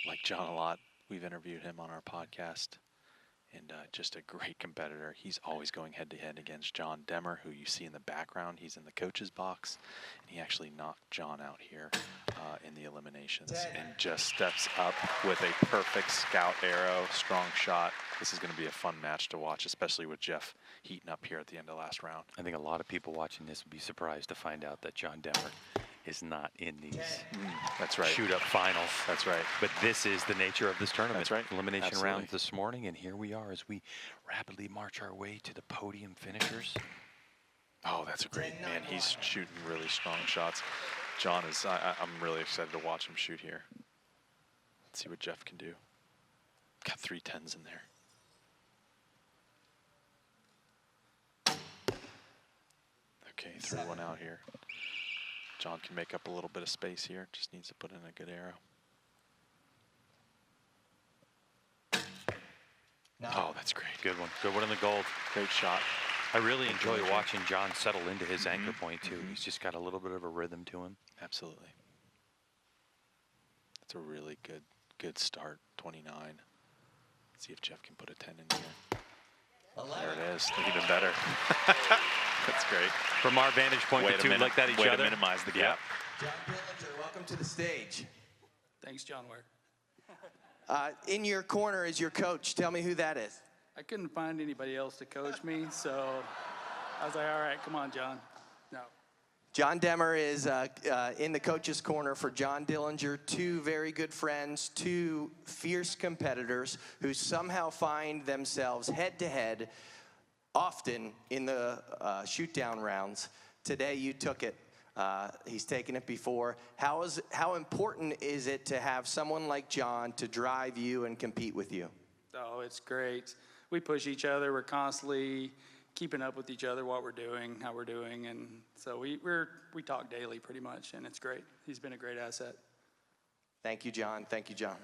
Like John a lot. We've interviewed him on our podcast. And just a great competitor. He's always going head-to-head against John Demmer, who you see in the background. He's in the coach's box. And he actually knocked John out here in the eliminations and just steps up with a perfect scout arrow, strong shot. This is going to be a fun match to watch, especially with Jeff heating up here at the end of last round. I think a lot of people watching this would be surprised to find out that John Demmer is not in these That's right. shoot-up finals. That's right. But this is the nature of this tournament. That's right. Elimination Absolutely. rounds this morning, and here we are as we rapidly march our way to the podium finishers. Oh, that's a great man. He's shooting really strong shots. John is, I'm really excited to watch him shoot here. Let's see what Jeff can do. Got 3 10s in there. Okay, threw one out here. John can make up a little bit of space here. Just needs to put in a good arrow. Oh, that's great. Good one. Good one in the gold. Great shot. I really enjoy watching John settle into his anchor point, too. He's just got a little bit of a rhythm to him. Absolutely. That's a really good start, 29. Let's see if Jeff can put a 10 in here. 11. There it is. Even better. That's great. From our vantage point, the two looked at each other. Way to minimize the gap. John Dillinger, welcome to the stage. Thanks, John Ware. In your corner is your coach. Tell me who that is. I couldn't find anybody else to coach me, so I was like, all right, come on, John. No. John Demmer is in the coach's corner for John Dillinger, two very good friends, two fierce competitors who somehow find themselves head-to-head often in the shoot-down rounds. Today you took it. He's taken it before. How important is it to have someone like John to drive you and compete with you? Oh, it's great. We push each other. We're constantly keeping up with each other, what we're doing, how we're doing, and so we talk daily pretty much, and it's great. He's been a great asset. Thank you, John. Thank you, John.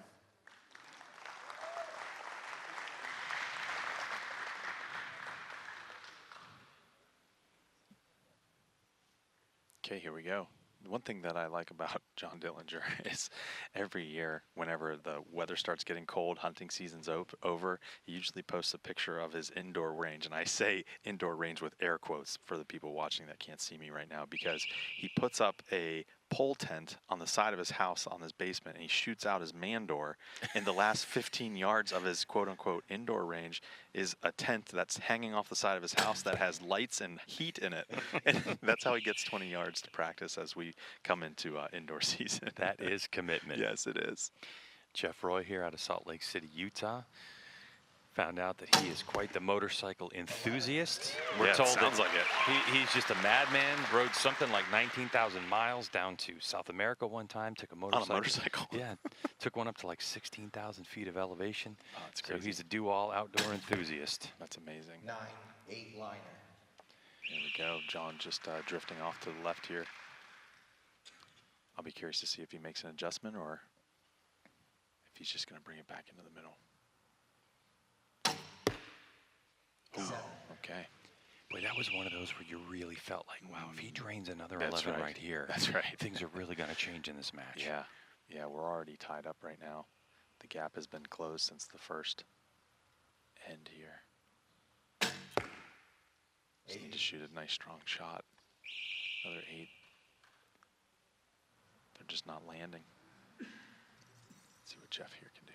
Okay, here we go. One thing that I like about John Dillinger is every year, whenever the weather starts getting cold, hunting season's over, he usually posts a picture of his indoor range. And I say indoor range with air quotes for the people watching that can't see me right now, because he puts up a pole tent on the side of his house on his basement, and he shoots out his man door. And the last 15 yards of his quote-unquote indoor range is a tent that's hanging off the side of his house that has lights and heat in it. And that's how he gets 20 yards to practice as we come into indoor season. That is commitment. Yes, it is. Jeff Roy here out of Salt Lake City, Utah. Found out that he is quite the motorcycle enthusiast. We're told sounds like it. He's just a madman. Rode something like 19,000 miles down to South America one time. Took a motorcycle. On a motorcycle? Yeah. Took one up to like 16,000 feet of elevation. Oh, that's crazy. So he's a do-all outdoor enthusiast. That's amazing. 9-8 liner. Here we go. John just drifting off to the left here. I'll be curious to see if he makes an adjustment or if he's just going to bring it back into the middle. Ooh, okay. Boy, that was one of those where you really felt like, wow, if he drains another That's 11 right. right here, That's right. things are really going to change in this match. Yeah. Yeah, we're already tied up right now. The gap has been closed since the first end here. Just need to shoot a nice strong shot. Another 8. They're just not landing. Let's see what Jeff here can do.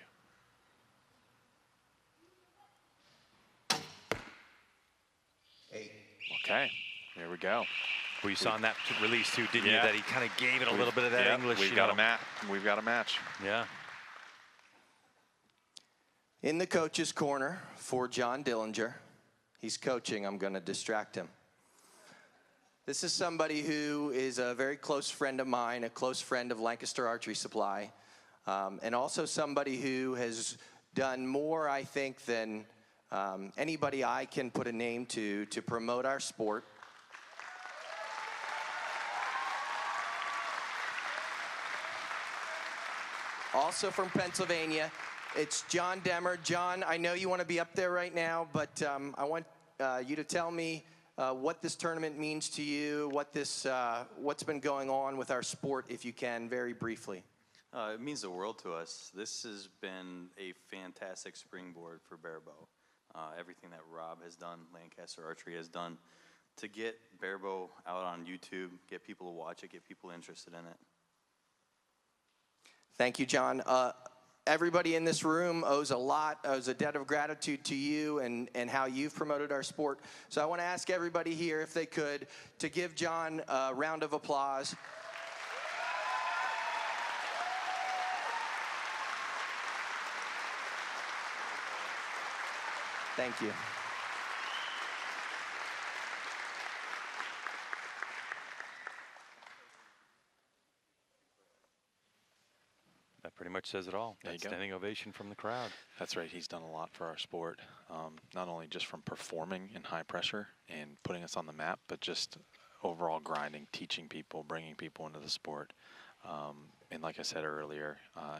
Okay, here we go. Well, you saw in that release too, didn't you? Yeah. That he kind of gave it a little bit of that English. We've got a match. We've got a match. Yeah. In the coach's corner for John Dillinger. He's coaching. I'm going to distract him. This is somebody who is a very close friend of mine, a close friend of Lancaster Archery Supply, and also somebody who has done more, I think, than anybody I can put a name to promote our sport. Also from Pennsylvania, it's John Demmer. John, I know you want to be up there right now, but I want you to tell me what this tournament means to you, what's been going on with our sport, if you can, very briefly. It means the world to us. This has been a fantastic springboard for Barebow. Everything that Rob has done, Lancaster Archery has done, to get Barebow out on YouTube, get people to watch it, get people interested in it. Thank you, John. Everybody in this room owes a debt of gratitude to you and how you've promoted our sport. So I want to ask everybody here, if they could, to give John a round of applause. Thank you. That pretty much says it all. There you go. Standing ovation from the crowd. That's right. He's done a lot for our sport, not only just from performing in high pressure and putting us on the map, but just overall grinding, teaching people, bringing people into the sport. And like I said earlier,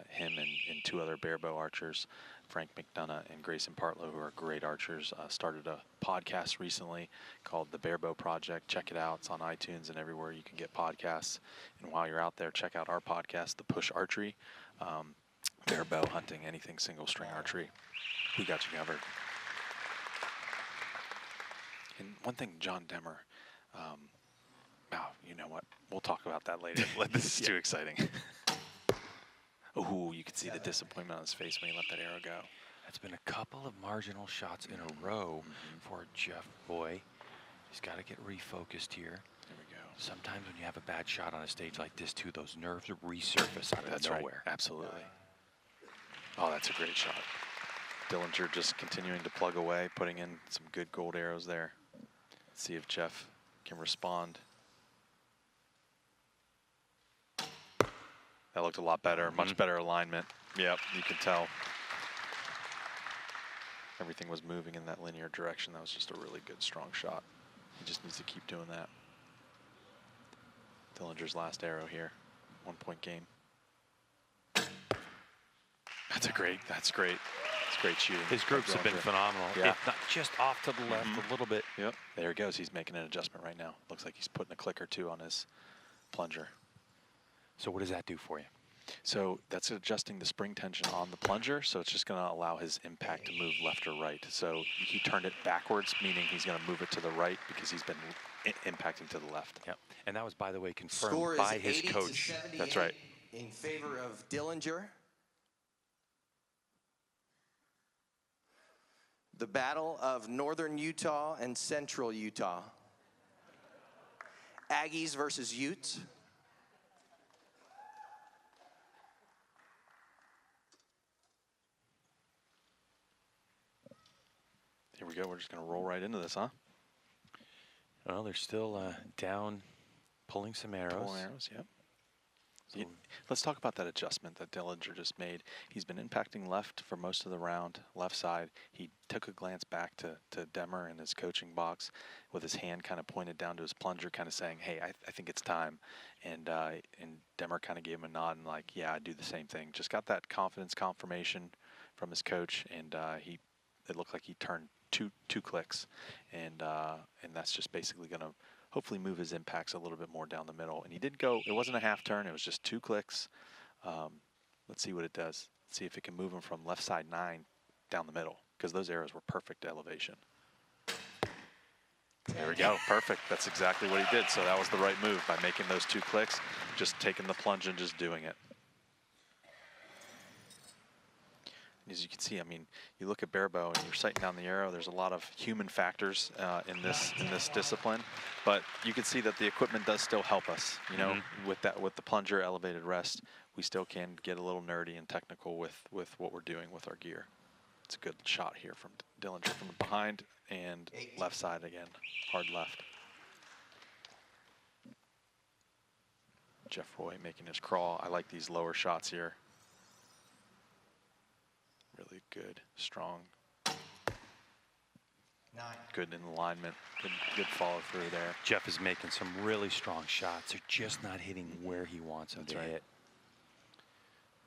him and two other Barebow archers, Frank McDonough and Grayson Partlow, who are great archers, started a podcast recently called The Barebow Project. Check it out. It's on iTunes and everywhere you can get podcasts. And while you're out there, check out our podcast, The Push Archery. Barebow, hunting, anything single string archery. We got you covered. And one thing, John Demmer, you know what? We'll talk about that later. This is too exciting. Oh, you can see the disappointment on his face when he let that arrow go. That's been a couple of marginal shots in a row for Jeff Boy. He's got to get refocused here. There we go. Sometimes when you have a bad shot on a stage like this, too, those nerves resurface out of nowhere. Right. Absolutely. Oh, that's a great shot. Dillinger just continuing to plug away, putting in some good gold arrows there. Let's see if Jeff can respond. That looked a lot better, much better alignment. Yep, you can tell. Everything was moving in that linear direction. That was just a really good, strong shot. He just needs to keep doing that. Dillinger's last arrow here. 1 point game. That's great. It's great shooting. His groups have been phenomenal. Yeah. If not just off to the left a little bit. Yep. There he goes. He's making an adjustment right now. Looks like he's putting a click or two on his plunger. So what does that do for you? So that's adjusting the spring tension on the plunger, so it's just going to allow his impact to move left or right. So he turned it backwards, meaning he's going to move it to the right because he's been impacting to the left. Yep. And that was, by the way, confirmed by his coach. That's right. In favor of Dillinger. The battle of Northern Utah and Central Utah. Aggies versus Utes. Here we go. We're just going to roll right into this, huh? Well, they're still down, pulling some arrows. Pulling arrows, yep. Let's talk about that adjustment that Dillinger just made. He's been impacting left for most of the round, left side. He took a glance back to Demmer in his coaching box with his hand kind of pointed down to his plunger, kind of saying, hey, I think it's time. And Demmer kind of gave him a nod and like, yeah, I'd do the same thing. Just got that confidence confirmation from his coach, and it looked like he turned two clicks, and that's just basically going to hopefully move his impacts a little bit more down the middle. And he did go, it wasn't a half turn, it was just 2 clicks. Let's see what it does. Let's see if it can move him from left side 9 down the middle, because those arrows were perfect elevation. There we go, perfect. That's exactly what he did. So that was the right move by making those 2 clicks, just taking the plunge and just doing it. As you can see, I mean, you look at Barebow and you're sighting down the arrow. There's a lot of human factors in this discipline, but you can see that the equipment does still help us. You know, with the plunger elevated rest, we still can get a little nerdy and technical with what we're doing with our gear. It's a good shot here from Dillinger from behind and left side again, hard left. Jeff Roy making his crawl. I like these lower shots here. Really good, strong. Good in alignment, good follow through there. Jeff is making some really strong shots. They're just not hitting where he wants them to hit.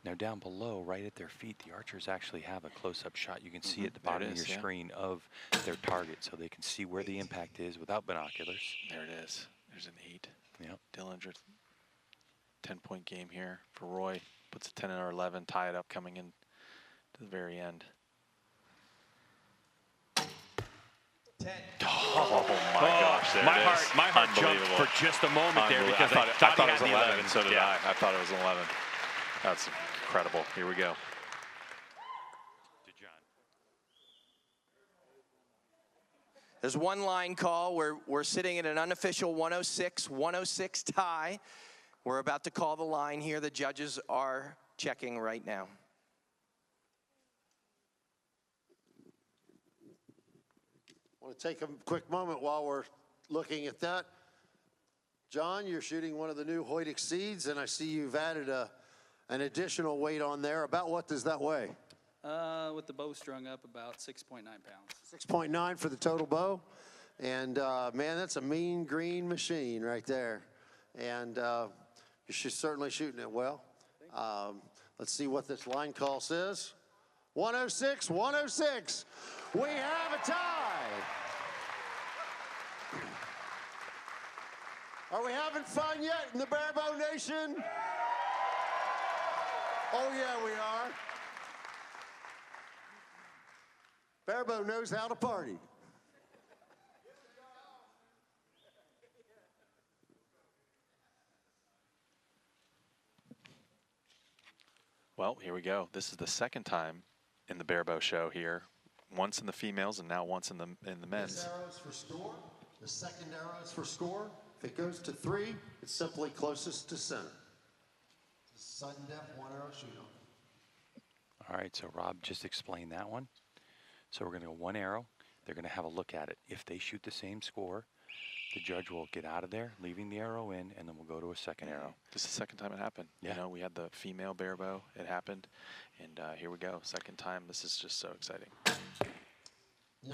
Now down below, right at their feet, the archers actually have a close-up shot. You can see at the bottom of your screen of their target, so they can see where the impact is without binoculars. There it is. There's an 8. Yep. Dillinger, 10-point game here for Roy. Puts a 10 or 11, tie it up coming in to the very end. 10. Oh my gosh, there my it is. My heart jumped for just a moment there because I thought it was he had 11. So did I. I thought it was 11. That's incredible. Here we go. There's one line call. We're sitting at an unofficial 106 tie. We're about to call the line here. The judges are checking right now. I want to take a quick moment while we're looking at that. John, you're shooting one of the new Hoyt Exceeds, and I see you've added an additional weight on there. About what does that weigh? With the bow strung up, about 6.9 pounds. 6.9 for the total bow. And, man, that's a mean green machine right there. And you're certainly shooting it well. Let's see what this line call says. 106, 106. We have a tie. Are we having fun yet in the Barebow Nation? Oh, yeah, we are. Barebow knows how to party. Well, here we go. This is the second time in the Barebow show here. Once in the females and now once in the men's. Arrows for store. The second arrow is for score. If it goes to 3, it's simply closest to center. Sudden death, 1 arrow shoot off. All right, so Rob just explained that one. So we're going to go 1 arrow. They're going to have a look at it. If they shoot the same score, the judge will get out of there, leaving the arrow in, and then we'll go to a second arrow. This is the second time it happened. Yeah. You know, we had the female barebow. It happened. And here we go. Second time. This is just so exciting.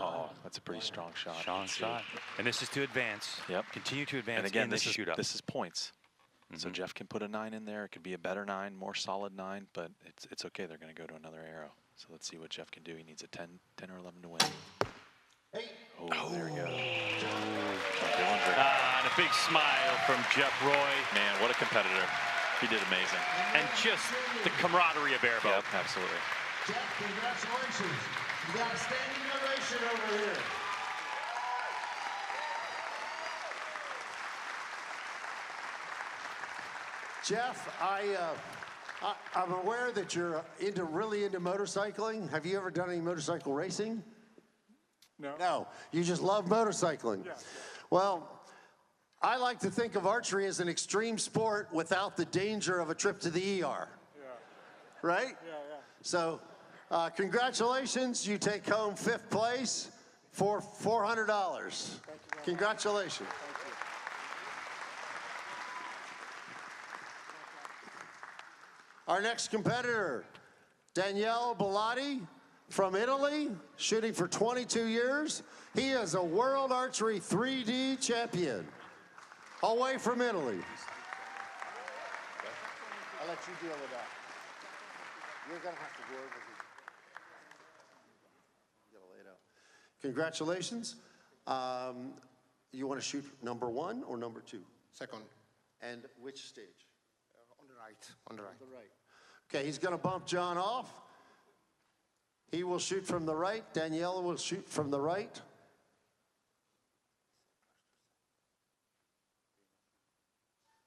Oh, that's a pretty strong shot. Strong shot. And this is to advance. Yep. Continue to advance And again, in the this shoot-up. is points. So Jeff can put a 9 in there. It could be a better 9, more solid 9, but it's okay. They're going to go to another arrow. So let's see what Jeff can do. He needs a 10 or 11 to win. Oh, there we go. And a big smile from Jeff Roy. Man, what a competitor. He did amazing. And just the camaraderie of Barebow. Yep, absolutely. Jeff, congratulations. You got a standing ovation over here. Jeff, I'm aware that you're really into motorcycling. Have you ever done any motorcycle racing? No. No, you just love motorcycling. Yeah. Well, I like to think of archery as an extreme sport without the danger of a trip to the ER. Yeah. Right? Yeah, yeah. So, congratulations. You take home 5th place for $400. Congratulations. Our next competitor, Daniele Bellotti from Italy, shooting for 22 years. He is a World Archery 3D champion, away from Italy. I'll let you deal with that. You're going to have to work with it. You gotta lay it out. Congratulations. You want to shoot number 1 or number 2? Second. And which stage? On the right. On the right. On the right. Okay, he's going to bump John off. He will shoot from the right. Daniele will shoot from the right.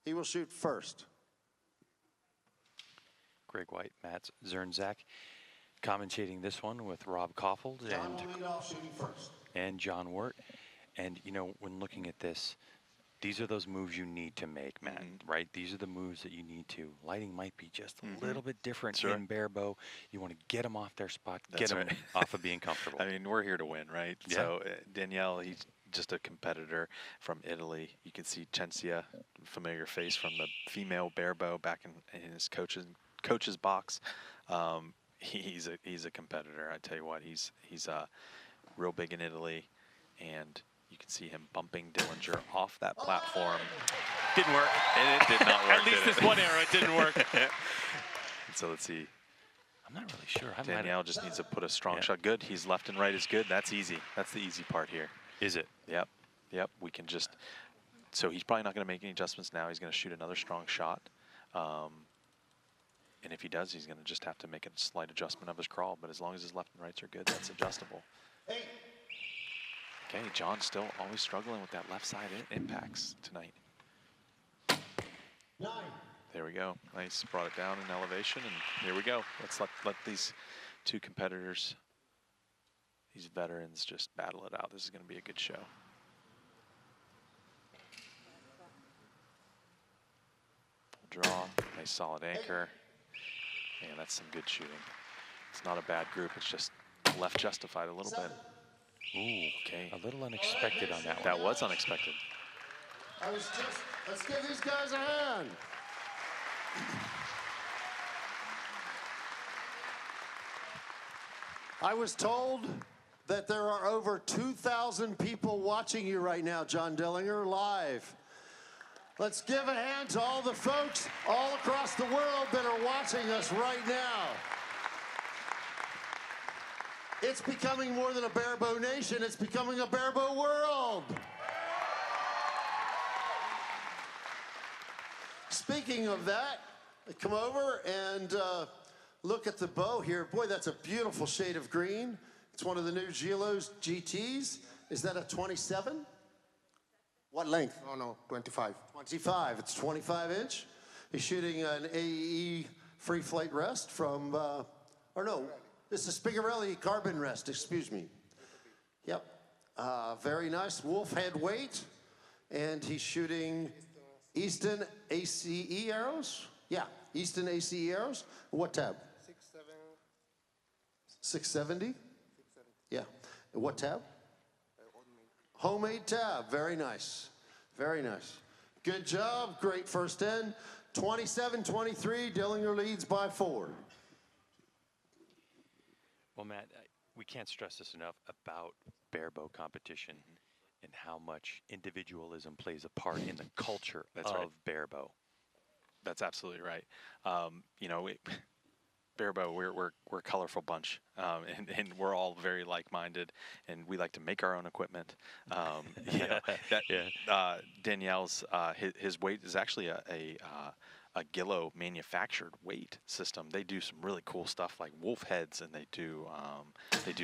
He will shoot first. Greg White, Matt Zernzak, commentating this one with Rob Koffeld John will lead off shooting first. and John Wirt. And, you know, when looking at this, these are those moves you need to make, Matt, right? These are the moves that you need to. Lighting might be just a little bit different in Barebow. You want to get them off their spot, get them off of being comfortable. I mean, we're here to win, right? Yeah. So Daniele, he's just a competitor from Italy. You can see Cencia, familiar face from the female Barebow back in his coach's box. He's a competitor. I tell you what, he's real big in Italy, and you can see him bumping Dillinger off that platform. Didn't work. And it did not work. At least this one arrow, it didn't work. So let's see. I'm not really sure. Daniele just needs to put a strong shot. Good. He's left and right is good. That's easy. That's the easy part here. Is it? Yep. Yep. We can just. So he's probably not going to make any adjustments now. He's going to shoot another strong shot. And if he does, he's going to just have to make a slight adjustment of his crawl. But as long as his left and rights are good, that's adjustable. Okay, John's still always struggling with that left side impacts tonight. 9. There we go. Nice. Brought it down in elevation, and here we go. Let's let these two competitors, these veterans, just battle it out. This is going to be a good show. Draw. Nice solid anchor. Man, that's some good shooting. It's not a bad group. It's just left justified a little bit. Ooh, okay. A little unexpected on that one. That was unexpected. Let's give these guys a hand. I was told that there are over 2,000 people watching you right now, John Dillinger, live. Let's give a hand to all the folks all across the world that are watching us right now. It's becoming more than a Barebow nation. It's becoming a Barebow world. Speaking of that, come over and look at the bow here. Boy, that's a beautiful shade of green. It's one of the new Gilo's GTs. Is that a 27? What length? Oh, no, 25. 25. It's 25 inch. He's shooting an AE free flight rest from, or no, this is Spigarelli carbon rest, excuse me. Yep. Very nice. Wolf head weight. And he's shooting Easton ACE arrows. Yeah, Easton ACE arrows. What tab? 670. 670? Yeah. And what tab? Homemade tab. Very nice. Very nice. Good job. Great first end. 27-23. Dillinger leads by 4. Well, Matt, we can't stress this enough about barebow competition and how much individualism plays a part in the culture of barebow. That's absolutely right. You know, barebow, we're a colorful bunch, and we're all very like-minded, and we like to make our own equipment. You know, Danielle's his weight is actually a Gillo manufactured weight system. They do some really cool stuff like wolf heads, and they do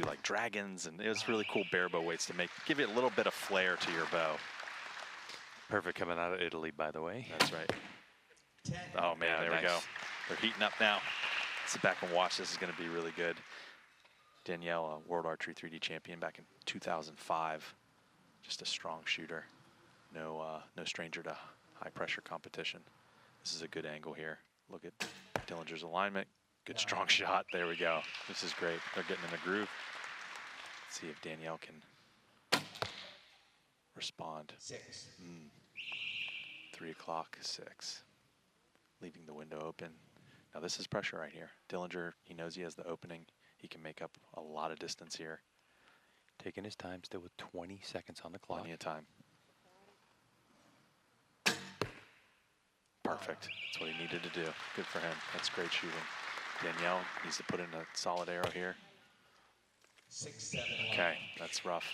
like dragons, and it's really cool barebow weights to give it a little bit of flair to your bow. Perfect coming out of Italy, by the way. That's right. Oh man, there we go. They're heating up now. Sit back and watch. This is going to be really good. Daniele, a World Archery 3D champion back in 2005. Just a strong shooter. No stranger to high pressure competition. This is a good angle here. Look at Dillinger's alignment. Good strong shot. There we go. This is great. They're getting in a groove. Let's see if Daniele can respond. 6. 3 o'clock, 6. Leaving the window open. Now this is pressure right here. Dillinger, he knows he has the opening. He can make up a lot of distance here. Taking his time, still with 20 seconds on the clock. Plenty of time. Perfect. That's what he needed to do. Good for him. That's great shooting. Daniele needs to put in a solid arrow here. 6-7. Okay, that's rough.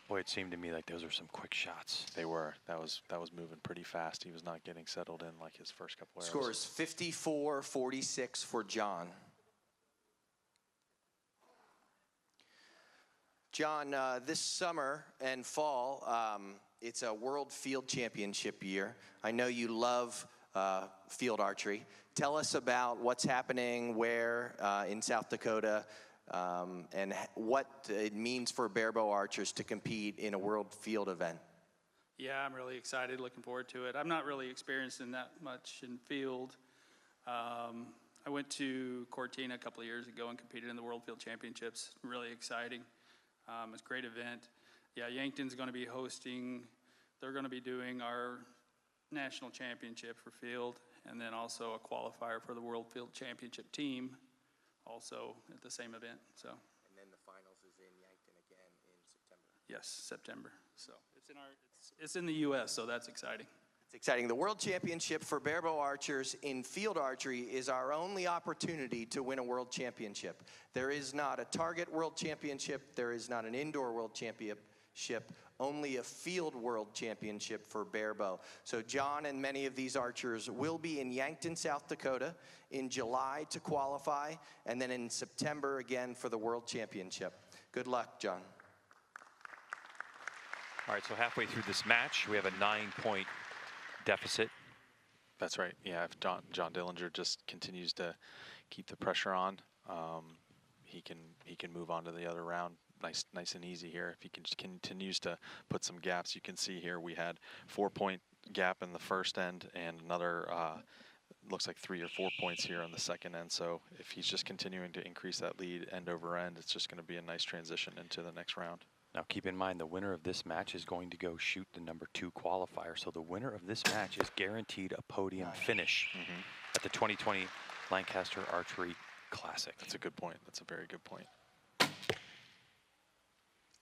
Boy, it seemed to me like those were some quick shots. They were. That was moving pretty fast. He was not getting settled in like his first couple arrows. Score is 54-46 for John. John, this summer and fall, it's a World Field Championship year. I know you love field archery. Tell us about what's happening where in South Dakota, and what it means for barebow archers to compete in a world field event. Yeah, I'm really excited, looking forward to it. I'm not really experienced in that much in field. I went to Cortina a couple of years ago and competed in the World Field Championships. Really exciting. It's a great event. Yeah, Yankton's going to be hosting. They're going to be doing our national championship for field, and then also a qualifier for the World Field Championship team, also at the same event. So. And then the finals is in Yankton again in September. Yes, September. So it's in the U.S., so that's exciting. It's exciting. The World Championship for barebow archers in field archery is our only opportunity to win a world championship. There is not a target world championship. There is not an indoor world championship. Only a field world championship for barebow. So John and many of these archers will be in Yankton, South Dakota in July to qualify, and then in September again for the world championship. Good luck, John. All right, so halfway through this match, we have a 9-point deficit. That's right. Yeah, if John Dillinger just continues to keep the pressure on, he can move on to the other round nice and easy here. If he continues to put some gaps, you can see here we had 4-point gap in the first end and another looks like 3 or 4 points here on the second end. So if he's just continuing to increase that lead end over end, it's just going to be a nice transition into the next round. Now keep in mind the winner of this match is going to go shoot the number 2 qualifier. So the winner of this match is guaranteed a podium finish at the 2020 Lancaster Archery Classic. That's a good point. That's a very good point.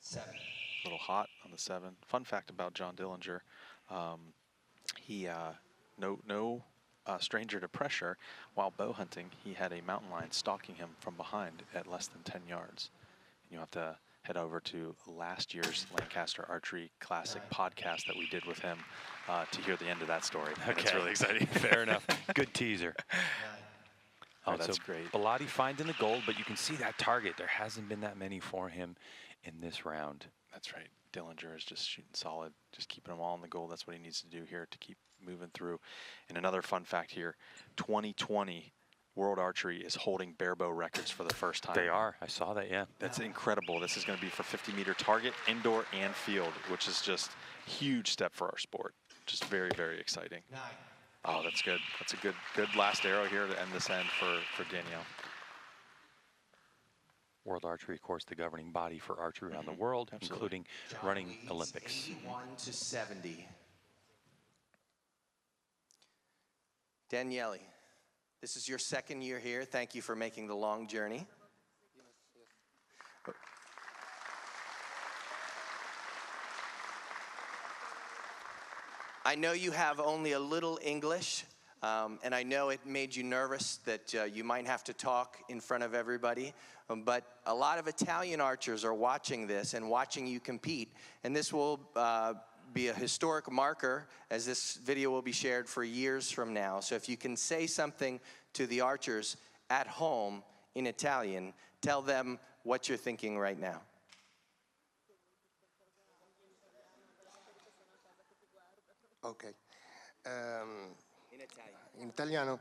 7. A little hot on the 7. Fun fact about John Dillinger, he no stranger to pressure. While bow hunting, he had a mountain lion stalking him from behind at less than 10 yards. And you have to head over to last year's Lancaster Archery Classic podcast that we did with him to hear the end of that story. Okay. And it's really exciting. Fair enough. Good teaser. Oh, that's great. Bellotti finding the gold, but you can see that target. There hasn't been that many for him in this round. That's right. Dillinger is just shooting solid, just keeping them all on the goal. That's what he needs to do here to keep moving through. And another fun fact here, 2020 World Archery is holding barebow records for the first time. They are. I saw that, yeah. That's incredible. This is going to be for 50-meter target, indoor and field, which is just a huge step for our sport. Just very, very exciting. Oh, that's good. That's a good last arrow here to end this end for Daniele. World Archery, of course, the governing body for archery around the world, including running Olympics. 81-70. Daniele, this is your second year here. Thank you for making the long journey. I know you have only a little English, and I know it made you nervous that you might have to talk in front of everybody, but a lot of Italian archers are watching this and watching you compete, and this will be a historic marker as this video will be shared for years from now. So if you can say something to the archers at home in Italian, tell them what you're thinking right now. Ok. In italiano,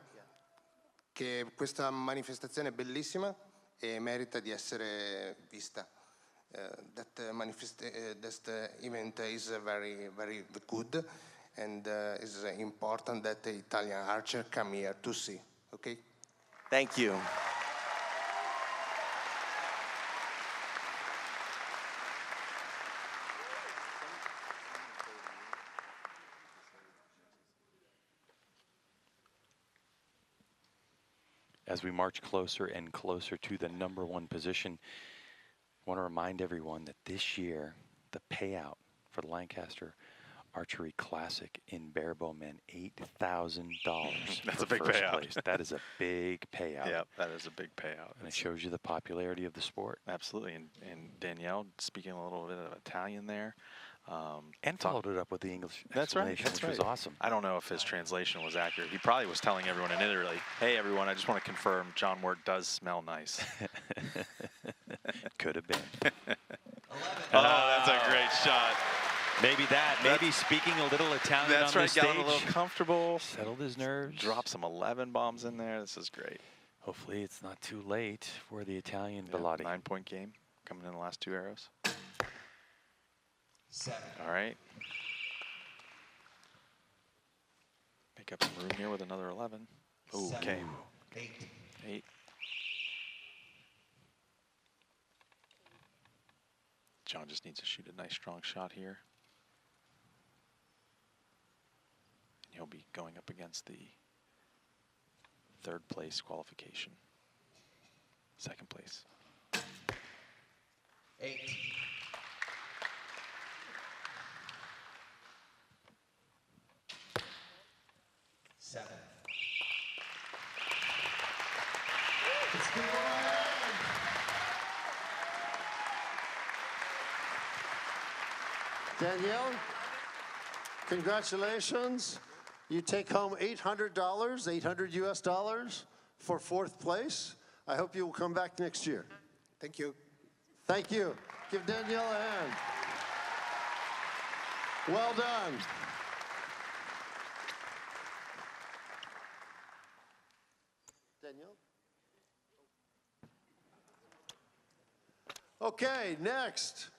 che questa manifestazione è bellissima e merita di essere vista. That event is very, very good, and is important that the Italian archer come here to see. Okay? Thank you. As we march closer and closer to the #1 position, I want to remind everyone that this year, the payout for the Lancaster Archery Classic in Barebow men, $8,000. That's a big payout. Place. That is a big payout. Yeah, that is a big payout. And it shows you the popularity of the sport. Absolutely. And Daniele speaking a little bit of Italian there. And followed it up with the English That's right. explanation, That's which was awesome. I don't know if his translation was accurate. He probably was telling everyone in Italy, hey, everyone, I just want to confirm John Ward does smell nice. Could have been. Oh, that's a great shot. Maybe maybe speaking a little Italian that's on right, the stage. got a little comfortable. Settled his nerves. Drop some 11 bombs in there. This is great. Hopefully it's not too late for the Italian Yeah, Bellotti. 9-point game coming in the last 2 arrows. 7. All right. Make up some room here with another 11. Ooh, okay. 8. John just needs to shoot a nice strong shot here. And he'll be going up against the 3rd place qualification. 2nd place. 8. 7. Daniele, congratulations. You take home $800, 800 US dollars for 4th place. I hope you will come back next year. Thank you. Thank you. Give Daniele a hand. Well done. Daniele? Okay, next.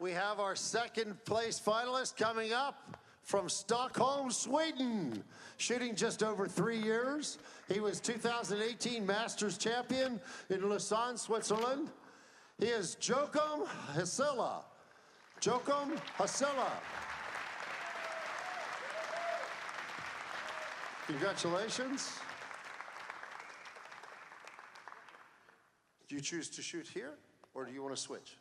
We have our 2nd place finalist coming up from Stockholm, Sweden, shooting just over 3 years. He was 2018 Masters champion in Lausanne, Switzerland. He is Joakim Hassila. Joakim Hassila. Congratulations. Do you choose to shoot here, or do you want to switch?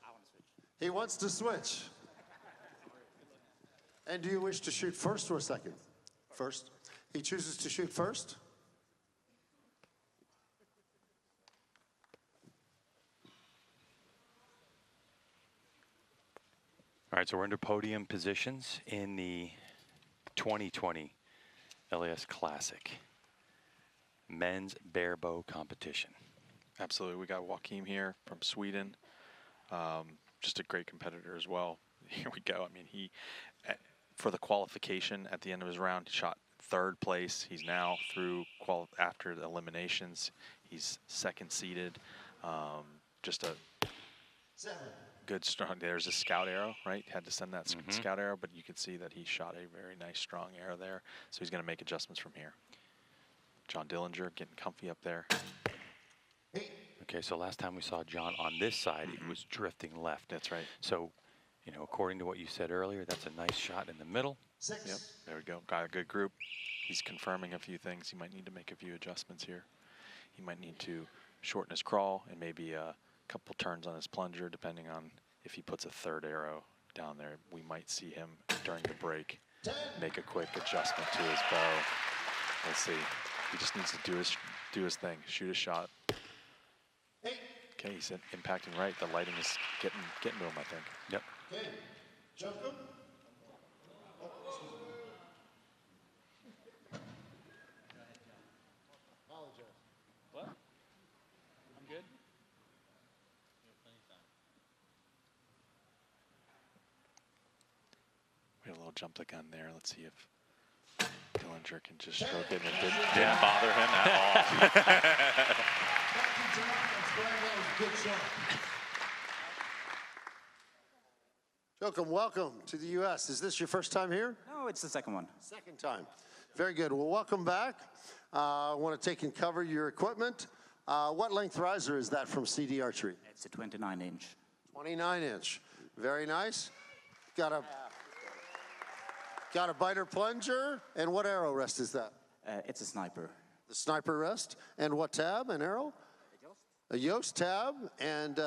He wants to switch. And do you wish to shoot first or second? First. He chooses to shoot first. All right, so we're into podium positions in the 2020 LAS Classic men's barebow competition. Absolutely. We got Joakim here from Sweden. Just a great competitor as well. Here we go. I mean, he, for the qualification at the end of his round, he shot third place. He's now through after the eliminations. He's second seeded. Just a good strong. There's a scout arrow, right? Had to send that scout arrow, but you can see that he shot a very nice strong arrow there. So he's going to make adjustments from here. John Dillinger getting comfy up there. Okay, so last time we saw John on this side, it was drifting left. That's right. So, you know, according to what you said earlier, that's a nice shot in the middle. Yep, there we go. Got a good group. He's confirming a few things. He might need to make a few adjustments here. He might need to shorten his crawl and maybe a couple turns on his plunger, depending on if he puts a third arrow down there. We might see him during the break make a quick adjustment to his bow. Let's see. He just needs to do his thing, shoot a shot. Okay, he's impacting right. The lighting is getting to him, I think. Yep. Okay, Joakim. What? I'm good. We had a little jump the gun there. Let's see if Dillinger can just stroke it, and it didn't bother him at all. Joakim, welcome to the U.S. Is this your first time here? No, it's the second one. Second time. Very good. Well, welcome back. I want to take and cover your equipment. What length riser is that from CD Archery? It's a 29-inch. 29-inch. Very nice. Got a biter plunger. And what arrow rest is that? It's a sniper. The sniper rest. And what tab and arrow? A Yost tab and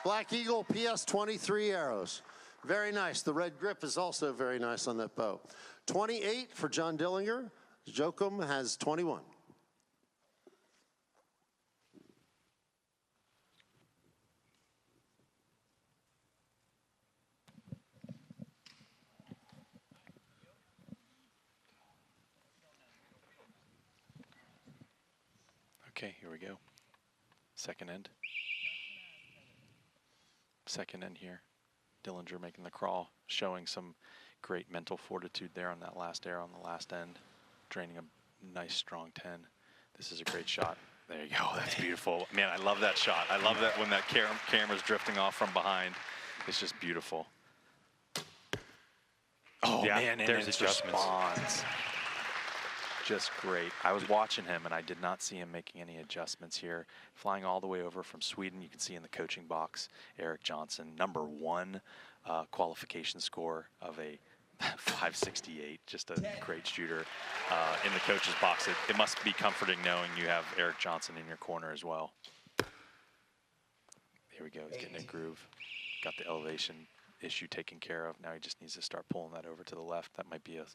Black Eagle PS23 arrows. Very nice. The red grip is also very nice on that bow. 28 for John Dillinger. Joakim has 21. Okay, here we go. Second end. Second end here. Dillinger making the crawl, showing some great mental fortitude there on that last arrow on the last end, draining a nice strong 10. This is a great shot. There you go. That's beautiful. Man, I love that shot. I love that when that camera's drifting off from behind. It's just beautiful. Oh, yeah, man, and there's it's adjustments. response. Just great. I was watching him, and I did not see him making any adjustments here. Flying all the way over from Sweden, you can see in the coaching box, Eric Johnson, #1 qualification score of a 568. Just a great shooter. In the coach's box, it must be comforting knowing you have Eric Johnson in your corner as well. Here we go. He's getting a groove. Got the elevation issue taken care of. Now he just needs to start pulling that over to the left. That might be a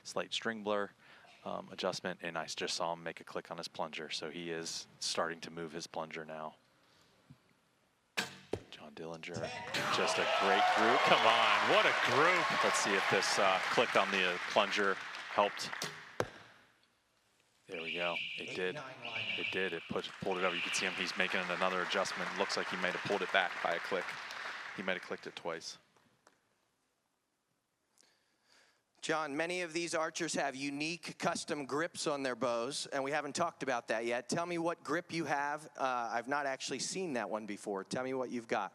slight string blur adjustment, and I just saw him make a click on his plunger, so he is starting to move his plunger now. John Dillinger, just a great group. Come on, what a group. Let's see if this click on the plunger helped. There we go. It did. It did. It pulled it over. You can see him. He's making another adjustment. Looks like he might have pulled it back by a click. He might have clicked it twice. John, many of these archers have unique custom grips on their bows, and we haven't talked about that yet. Tell me what grip you have. I've not actually seen that one before. Tell me what you've got.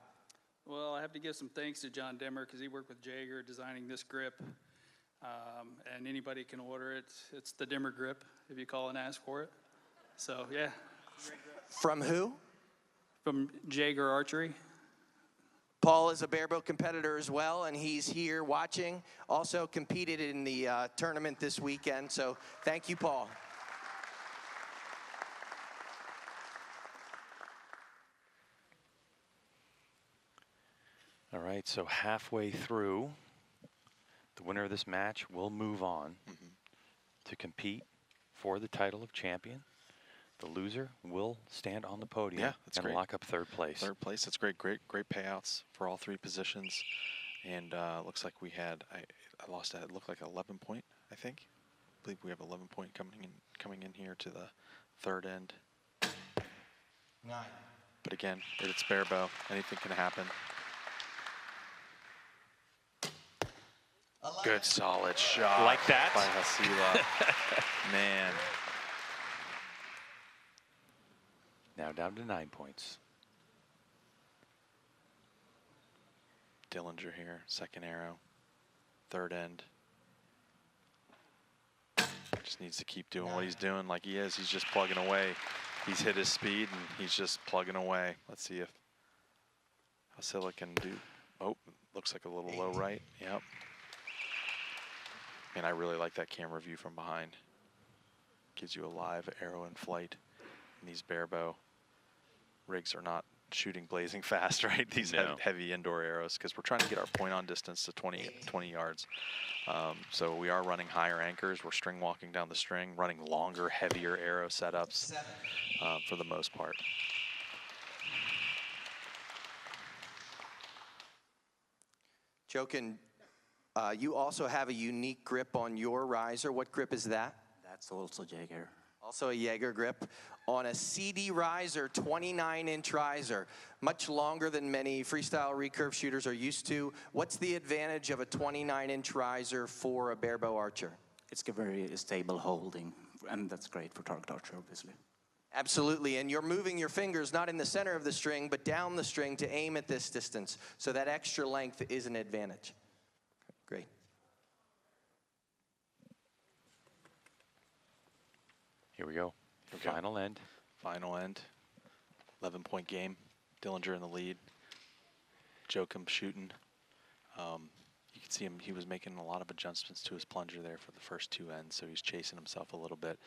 Well, I have to give some thanks to John Demmer because he worked with Jaeger designing this grip, and anybody can order it. It's the Demmer grip if you call and ask for it. So, yeah. From who? From Jaeger Archery. Paul is a Barebow competitor as well, and he's here watching. Also competed in the tournament this weekend, so thank you, Paul. All right, so halfway through, the winner of this match will move on to compete for the title of champion. The loser will stand on the podium and great. lock up third place. Third place, that's great. Great payouts for all three positions. And looks like we had, I lost it looked like 11 point, I think. I believe we have 11 point coming in here to the third end. 9. But again, it's Barebow. Anything can happen. Good solid shot. Like that? By Hassila. Man. Now down to 9 points. Dillinger here, second arrow, third end. Just needs to keep doing what he's doing like he is. He's just plugging away. He's hit his speed and he's just plugging away. Let's see if Hassila can do, oh, looks like a little low right, yep. And I really like that camera view from behind. Gives you a live arrow in flight. And these Barebow rigs are not shooting blazing fast, right? These heavy indoor arrows, because we're trying to get our point on distance to 20 yards. So we are running higher anchors. We're string walking down the string, running longer, heavier arrow setups for the most part. Joakim, you also have a unique grip on your riser. What grip is that? That's also Jaeger. Also a Jaeger grip on a CD riser, 29-inch riser, much longer than many freestyle recurve shooters are used to. What's the advantage of a 29-inch riser for a Barebow archer? It's a very stable holding, and that's great for target archer, obviously. Absolutely, and you're moving your fingers not in the center of the string, but down the string to aim at this distance. So that extra length is an advantage. Great. Here we go. Final end. Final end. 11-point game. Dillinger in the lead. Joakim shooting. You can see him, he was making a lot of adjustments to his plunger there for the first two ends, so he's chasing himself a little bit.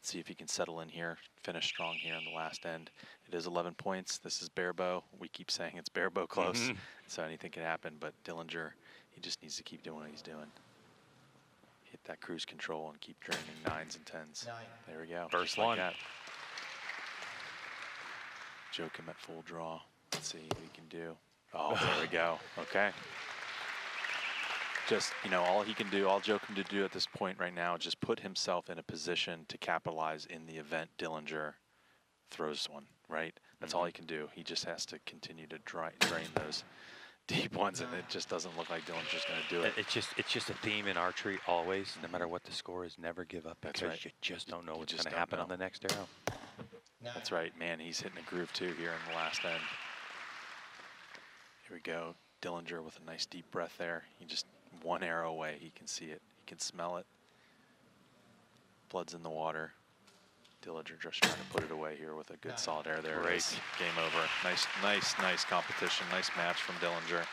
See if he can settle in here, finish strong here in the last end. It is 11 points. This is Barebow. We keep saying it's Barebow close, so anything can happen, but Dillinger, he just needs to keep doing what he's doing. Hit that cruise control and keep draining 9s and 10s. There we go. First one. Like Joakim at full draw. Let's see what he can do. Oh, there we go. Okay. Just, you know, all he can do, all Joakim to do at this point right now, is just put himself in a position to capitalize in the event Dillinger throws one, right? That's all he can do. He just has to continue to drain those deep ones, and it just doesn't look like Dillinger's going to do it. It's just a theme in archery always, no matter what the score is, never give up. That's because right. You just don't know what's going to happen on the next arrow. That's right. Man, he's hitting a groove too here in the last end. Here we go. Dillinger with a nice deep breath there. He just one arrow away. He can see it. He can smell it. Blood's in the water. Dillinger just trying to put it away here with a good solid arrow there. Great. Game over. Nice competition. Nice match from Dillinger.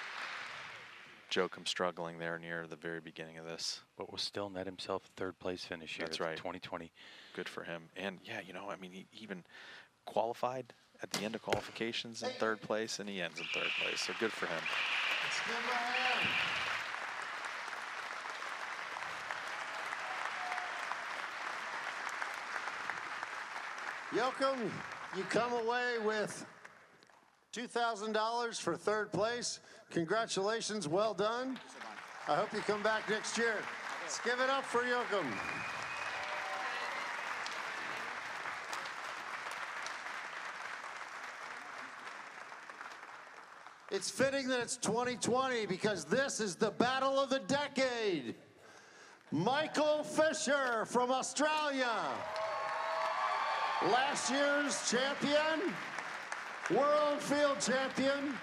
Joakim struggling there near the very beginning of this. But will still net himself a third place finish here. That's right. 2020. Good for him. And yeah, you know, I mean, he even qualified at the end of qualifications in third place, and he ends in third place. So good for him. Let's give him a hand. Joakim, you come away with $2,000 for third place. Congratulations, well done. I hope you come back next year. Let's give it up for Joakim. It's fitting that it's 2020 because this is the battle of the decade. Michael Fisher from Australia. Last year's champion, world field champion,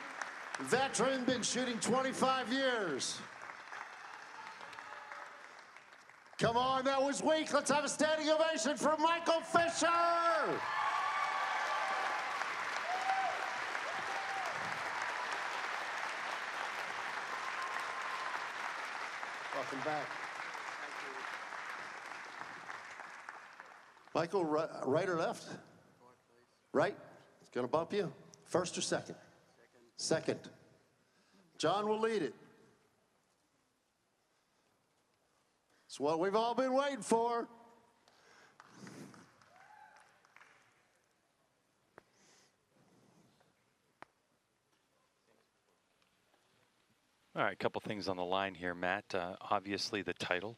veteran, been shooting 25 years. Come on, that was weak. Let's have a standing ovation for Michael Fisher. Welcome back. Michael, right or left? Right. It's going to bump you. First or second? Second. John will lead it. It's what we've all been waiting for. All right, a couple things on the line here, Matt. Obviously, the title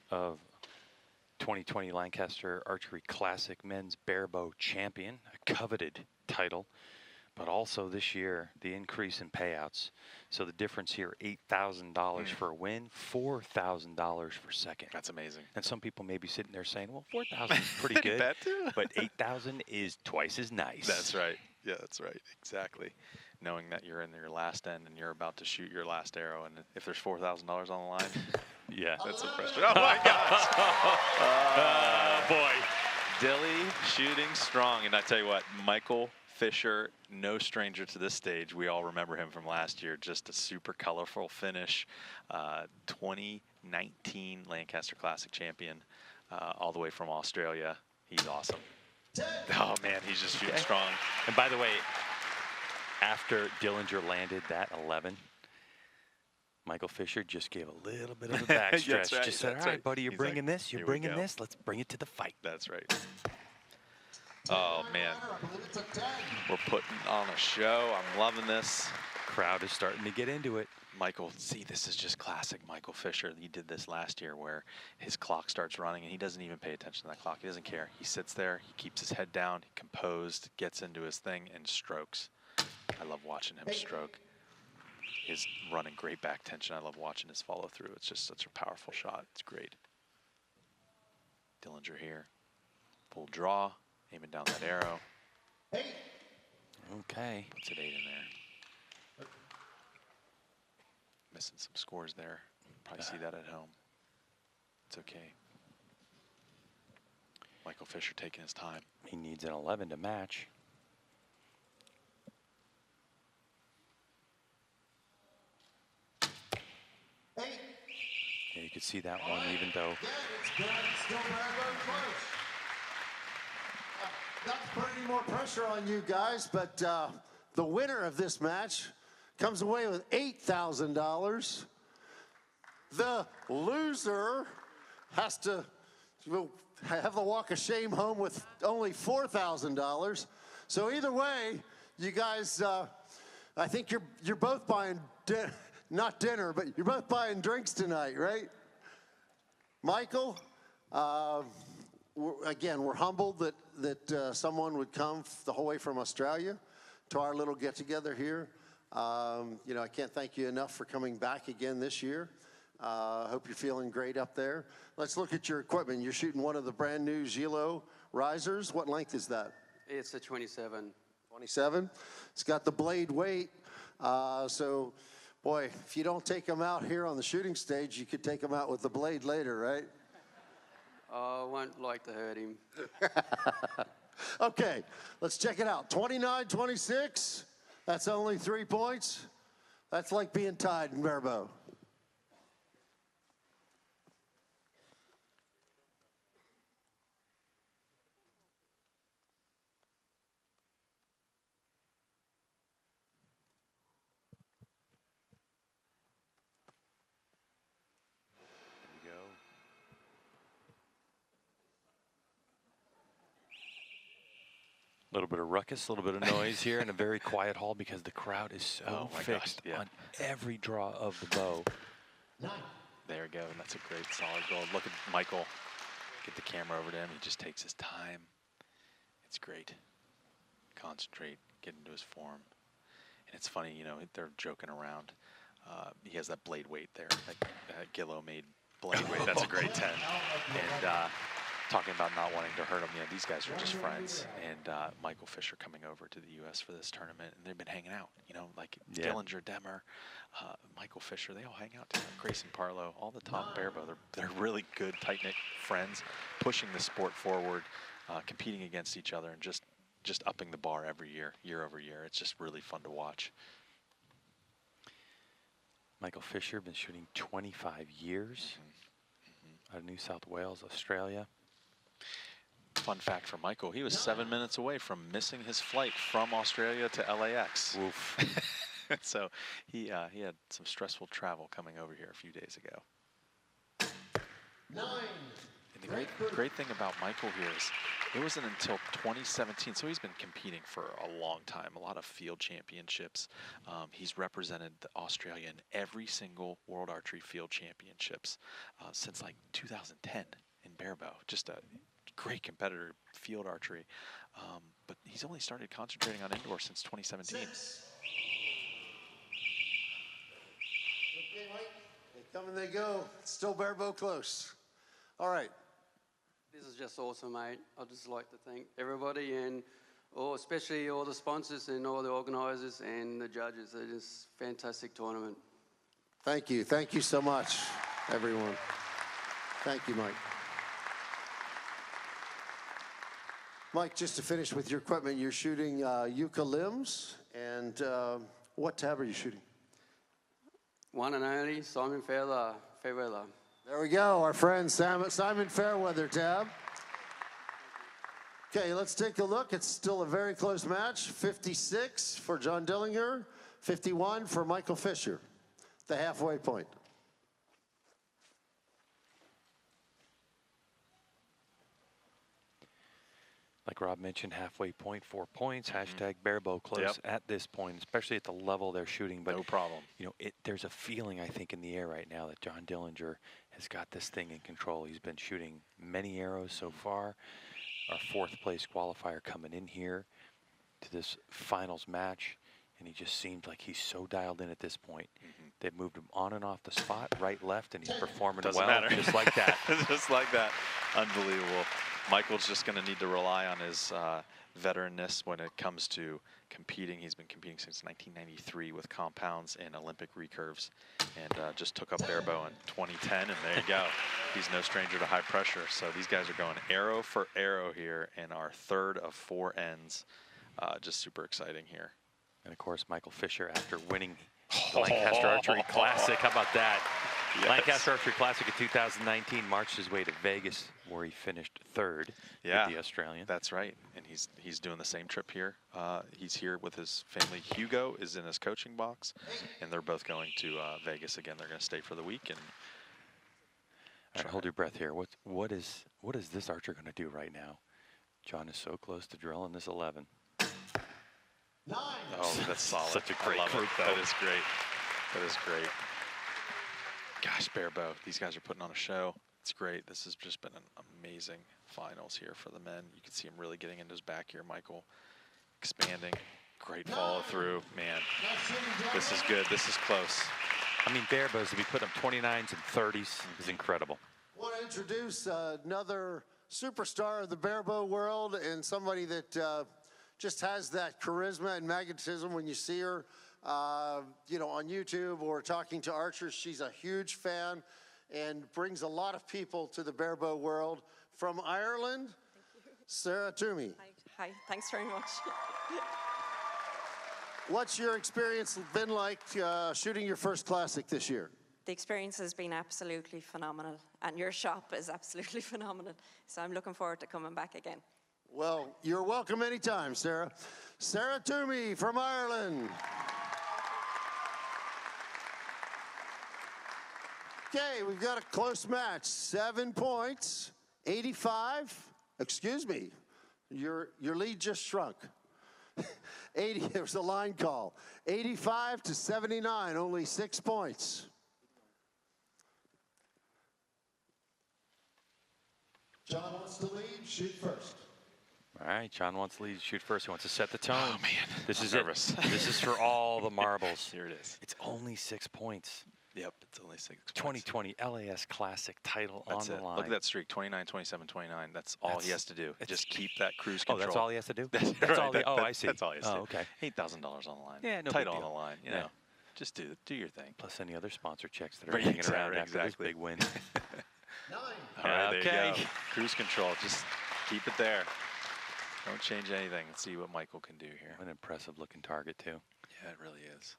of 2020 Lancaster Archery Classic Men's Barebow Champion, a coveted title. But also this year, the increase in payouts. So the difference here, $8,000 for a win, $4,000 for second. That's amazing. And some people may be sitting there saying, well, 4,000 is pretty good. That too. But 8,000 is twice as nice. That's right. Yeah, that's right. Exactly. Knowing that you're in your last end and you're about to shoot your last arrow, and if there's $4,000 on the line, yeah, that's impressive. Oh my gosh! Boy, Dilly shooting strong, and I tell you what, Michael Fisher, no stranger to this stage. We all remember him from last year. Just a super colorful finish. 2019 Lancaster Classic champion, all the way from Australia. He's awesome. Oh man, he's just shooting strong. And by the way, after Dillinger landed that 11, Michael Fisher just gave a little bit of a backstretch. Right, just said, all right, buddy, you're bringing this. You're bringing this. Let's bring it to the fight. That's right. Oh, man. We're putting on a show. I'm loving this. Crowd is starting to get into it. Michael, see, this is just classic Michael Fisher. He did this last year where his clock starts running and he doesn't even pay attention to that clock. He doesn't care. He sits there, he keeps his head down, composed, gets into his thing, and strokes. I love watching him stroke. He's running great back tension. I love watching his follow through. It's just such a powerful shot. It's great. Dillinger here. Full draw, aiming down that arrow. Okay. Puts it 8 in there. Missing some scores there. Probably see that at home. It's okay. Michael Fisher taking his time. He needs an 11 to match. Yeah, you could see that one, even though. Not to put any more pressure on you guys, but the winner of this match comes away with $8,000. The loser has to have the walk of shame home with only $4,000. So either way, you guys, I think you're both buying not dinner, but you're both buying drinks tonight, right? Michael, we're humbled that someone would come the whole way from Australia to our little get-together here. You know, I can't thank you enough for coming back again this year. Hope you're feeling great up there. Let's look at your equipment. You're shooting one of the brand new Gilo risers. What length is that? It's a 27. 27. It's got the blade weight. So, boy, if you don't take them out here on the shooting stage, you could take them out with the blade later, right? I won't like to hurt him. Okay, let's check it out. 29-26. That's only 3 points. That's like being tied in Barebow. A little bit of ruckus, a little bit of noise here in a very quiet hall because the crowd is so fixed on every draw of the bow. There we go, and that's a great solid goal. Look at Michael. Get the camera over to him. He just takes his time. It's great. Concentrate, get into his form. And it's funny, you know, they're joking around. He has that blade weight there. That Gilo made blade weight. That's a great 10. And talking about not wanting to hurt him, yeah, these guys are just friends. And Michael Fisher coming over to the U.S. for this tournament, and they've been hanging out, you know, like Dillinger, Demmer, Michael Fisher, they all hang out together. Grayson Parlow, all the top Barebow. They're really good, tight-knit friends, pushing the sport forward, competing against each other, and just upping the bar every year, year over year. It's just really fun to watch. Michael Fisher, been shooting 25 years out of New South Wales, Australia. Fun fact for Michael, he was 7 minutes away from missing his flight from Australia to LAX. Oof. So he had some stressful travel coming over here a few days ago. And the great thing about Michael here is it wasn't until 2017, so he's been competing for a long time, a lot of field championships. He's represented Australia in every single World Archery Field Championships since like 2010 in Barebow. Just a great competitor, field archery. But he's only started concentrating on indoor since 2017. Okay, Mike. They come and they go. Still Barebow close. All right. This is just awesome, mate. I'd just like to thank everybody and especially all the sponsors and all the organisers and the judges. It is a fantastic tournament. Thank you. Thank you so much, everyone. Thank you, Mike. Mike, just to finish with your equipment, you're shooting Yucca limbs, and what tab are you shooting? One and only Simon Fairweather. There we go, our friend Simon Fairweather tab. Okay, let's take a look. It's still a very close match. 56 for John Dillinger, 51 for Michael Fisher, the halfway point. Like Rob mentioned, halfway point, 4 points. Hashtag Barebow close at this point, especially at the level they're shooting. But no problem. You know, there's a feeling, I think, in the air right now that John Dillinger has got this thing in control. He's been shooting many arrows so far. Our 4th place qualifier coming in here to this finals match, and he just seems like he's so dialed in at this point. They've moved him on and off the spot, right, left, and he's performing Doesn't well, matter. just like that. Just like that. Unbelievable. Michael's just going to need to rely on his veteranness when it comes to competing. He's been competing since 1993 with compounds and Olympic recurves, and just took up Barebow in 2010, and there you go. He's no stranger to high pressure. So these guys are going arrow for arrow here in our 3rd of 4 ends. Just super exciting here. And of course, Michael Fisher, after winning the Lancaster Archery Classic, how about that? Yes. Lancaster Archery Classic in 2019 marched his way to Vegas, where he finished 3rd with the Australian. That's right, and he's doing the same trip here. He's here with his family. Hugo is in his coaching box, and they're both going to Vegas again. They're going to stay for the week. And all right, hold your breath here. What is this archer going to do right now? John is so close to drilling this 11. 9. Oh, that's solid. Such a great I love group, it. though. That is great. That is great. Gosh, Barebow, these guys are putting on a show. It's great. This has just been an amazing finals here for the men. You can see him really getting into his back here, Michael. Expanding. Great follow through. Man, this is good. This is close. I mean, Barebow, to be putting up 29s and 30s is incredible. I want to introduce another superstar of the Barebow world, and somebody that just has that charisma and magnetism when you see her, you know, on YouTube or talking to archers. She's a huge fan and brings a lot of people to the Barebow world. From Ireland, Sarah Toomey. Hi, thanks very much. What's your experience been like shooting your first classic this year? The experience has been absolutely phenomenal, and your shop is absolutely phenomenal. So I'm looking forward to coming back again. Well, you're welcome anytime, Sarah. Sarah Toomey from Ireland. Okay, we've got a close match. 7 points, 85. Excuse me, your lead just shrunk. 80, there was a line call. 85 to 79, only 6 points. John wants to lead, shoot first. All right, John wants to lead, shoot first. He wants to set the tone. Oh, man. This I'm is nervous. it. This is for all the marbles. Here it is. It's only 6 points. Yep, it's only 6 points. 2020 LAS Classic title That's on it. the line. Look at that streak, 29, 27, 29. That's all he has to do. Just keep that cruise Oh, control. that's all he has to do? That's That's right. all I see. That's all he has to do. Oh, okay. $8,000 on the line. Yeah, no big Title on deal. the line, you Yeah. know. Just do your thing. Plus any other sponsor checks that are Right, hanging around after this exactly. big win. 9. All right, there Okay. you go. Cruise control. Just keep it there. Don't change anything. Let's see what Michael can do here. An impressive looking target, too. Yeah, it really is.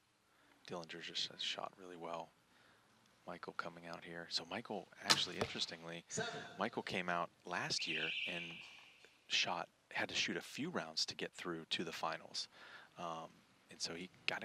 Dillinger just has shot really well. Michael coming out here. So Michael, actually, interestingly, Michael came out last year and had to shoot a few rounds to get through to the finals. And so he got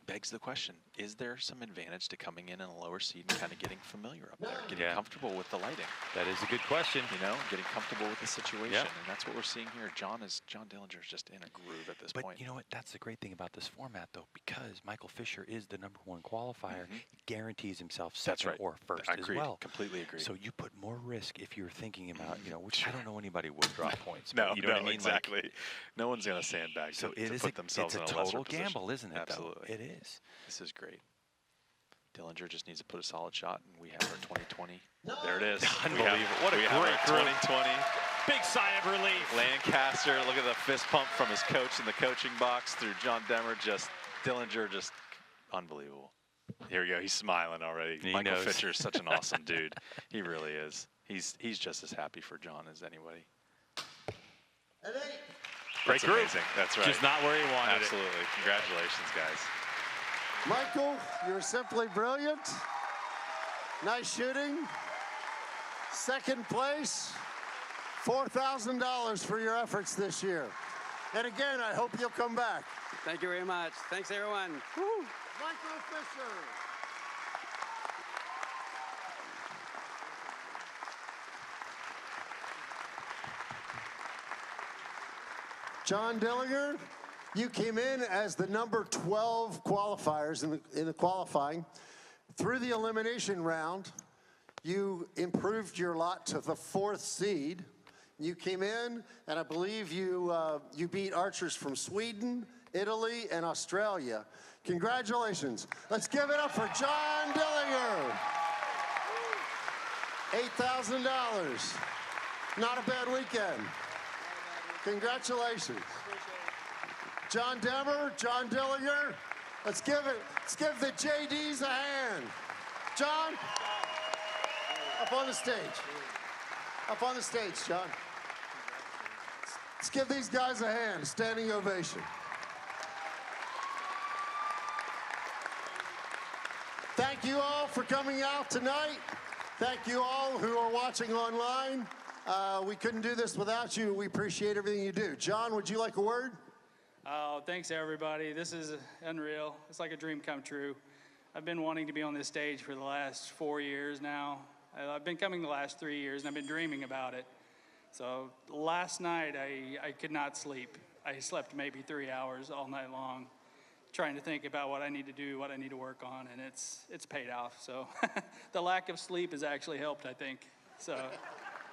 begs the question, is there some advantage to coming in a lower seed and kind of getting familiar up there, getting comfortable with the lighting? That is a good question. You know, getting comfortable with the situation. Yeah. And that's what we're seeing here. John Dillinger's just in a groove at this point. But you know what? That's the great thing about this format, though, because Michael Fisher is the #1 qualifier. He guarantees himself second or first as well. Completely agree. So you put more risk if you're thinking about, you know, which I don't know anybody would drop points. No, but you know what I mean? exactly. Like, no one's going to sandbag so to put themselves in a lesser total position. gamble, isn't it? Absolutely. Though? It is. This is great. Dillinger just needs to put a solid shot, and we have our 2020. There it is. Unbelievable. What a great 2020. Big sigh of relief. Lancaster, look at the fist pump from his coach in the coaching box through John Demmer. Dillinger, just unbelievable. Here we go. He's smiling already. Michael Fisher is such an awesome dude. He really is. He's just as happy for John as anybody. Great group. Amazing. That's right. Just not where he wanted it. Absolutely. Congratulations, guys. Michael, you're simply brilliant. Nice shooting. Second place, $4,000 for your efforts this year. And again, I hope you'll come back. Thank you very much. Thanks, everyone. Woo. Michael Fisher. John Dillinger, you came in as the number 12 qualifiers in the qualifying. Through the elimination round, you improved your lot to the 4th seed. You came in, and I believe you beat archers from Sweden, Italy, and Australia. Congratulations. Let's give it up for John Dillinger. $8,000. Not a bad weekend. Congratulations. John Demmer, John Dillinger. Let's give the JDs a hand. John, up on the stage. Up on the stage, John. Let's give these guys a hand, standing ovation. Thank you all for coming out tonight. Thank you all who are watching online. We couldn't do this without you. We appreciate everything you do. John, would you like a word? Oh, thanks everybody. This is unreal. It's like a dream come true. I've been wanting to be on this stage for the last 4 years now. I've been coming the last 3 years, and I've been dreaming about it. So last night, I could not sleep. I slept maybe 3 hours all night long, trying to think about what I need to do, what I need to work on, and it's paid off. So the lack of sleep has actually helped, I think. So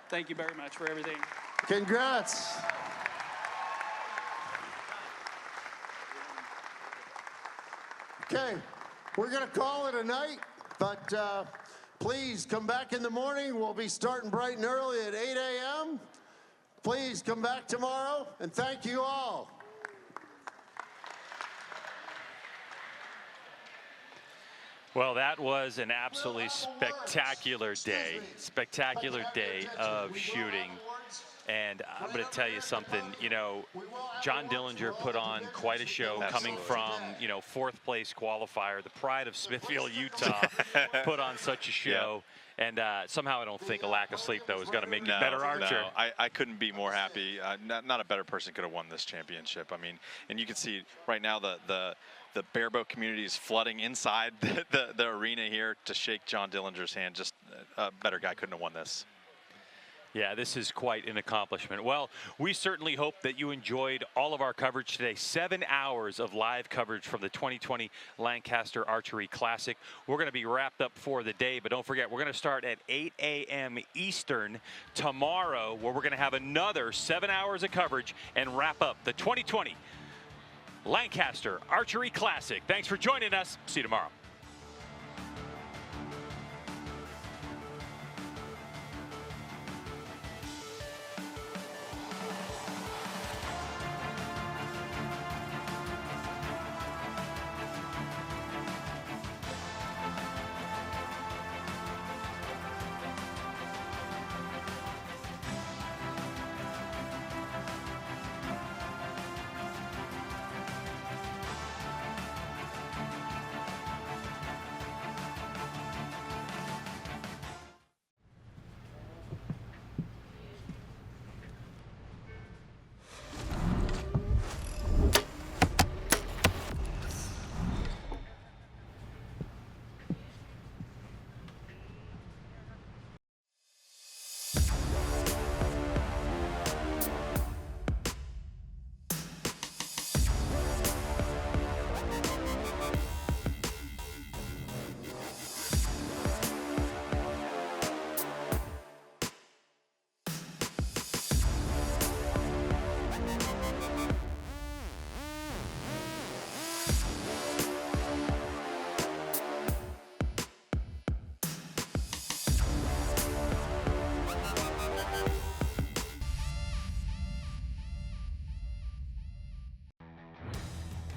thank you very much for everything. Congrats. Okay, we're going to call it a night, but please come back in the morning. We'll be starting bright and early at 8 a.m. Please come back tomorrow, and thank you all. Well, that was an absolutely spectacular day of shooting. And I'm going to tell you something, you know, John Dillinger put on quite a show. Coming from, you know, 4th place qualifier, the pride of Smithfield, Utah, put on such a show. And somehow I don't think a lack of sleep, though, is going to make you a better archer. No, I couldn't be more happy. Not a better person could have won this championship. I mean, and you can see right now the Barebow community is flooding inside the arena here to shake John Dillinger's hand. Just a better guy couldn't have won this. Yeah, this is quite an accomplishment. Well, we certainly hope that you enjoyed all of our coverage today. 7 hours of live coverage from the 2020 Lancaster Archery Classic. We're going to be wrapped up for the day, but don't forget, we're going to start at 8 a.m. Eastern tomorrow, where we're going to have another 7 hours of coverage and wrap up the 2020 Lancaster Archery Classic. Thanks for joining us. See you tomorrow.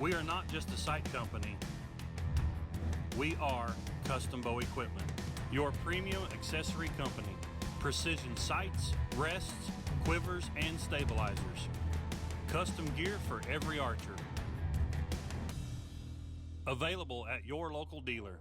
We are not just a sight company. We are Custom Bow Equipment, your premium accessory company. Precision sights, rests, quivers, and stabilizers. Custom gear for every archer. Available at your local dealer.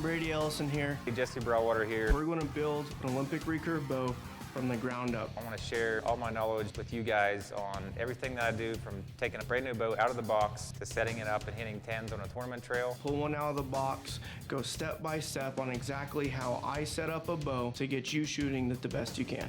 Brady Ellison here. Jesse Broadwater here. We're going to build an Olympic recurve bow from the ground up. I want to share all my knowledge with you guys on everything that I do, from taking a brand new bow out of the box to setting it up and hitting 10s on a tournament trail. Pull one out of the box, go step by step on exactly how I set up a bow to get you shooting the best you can.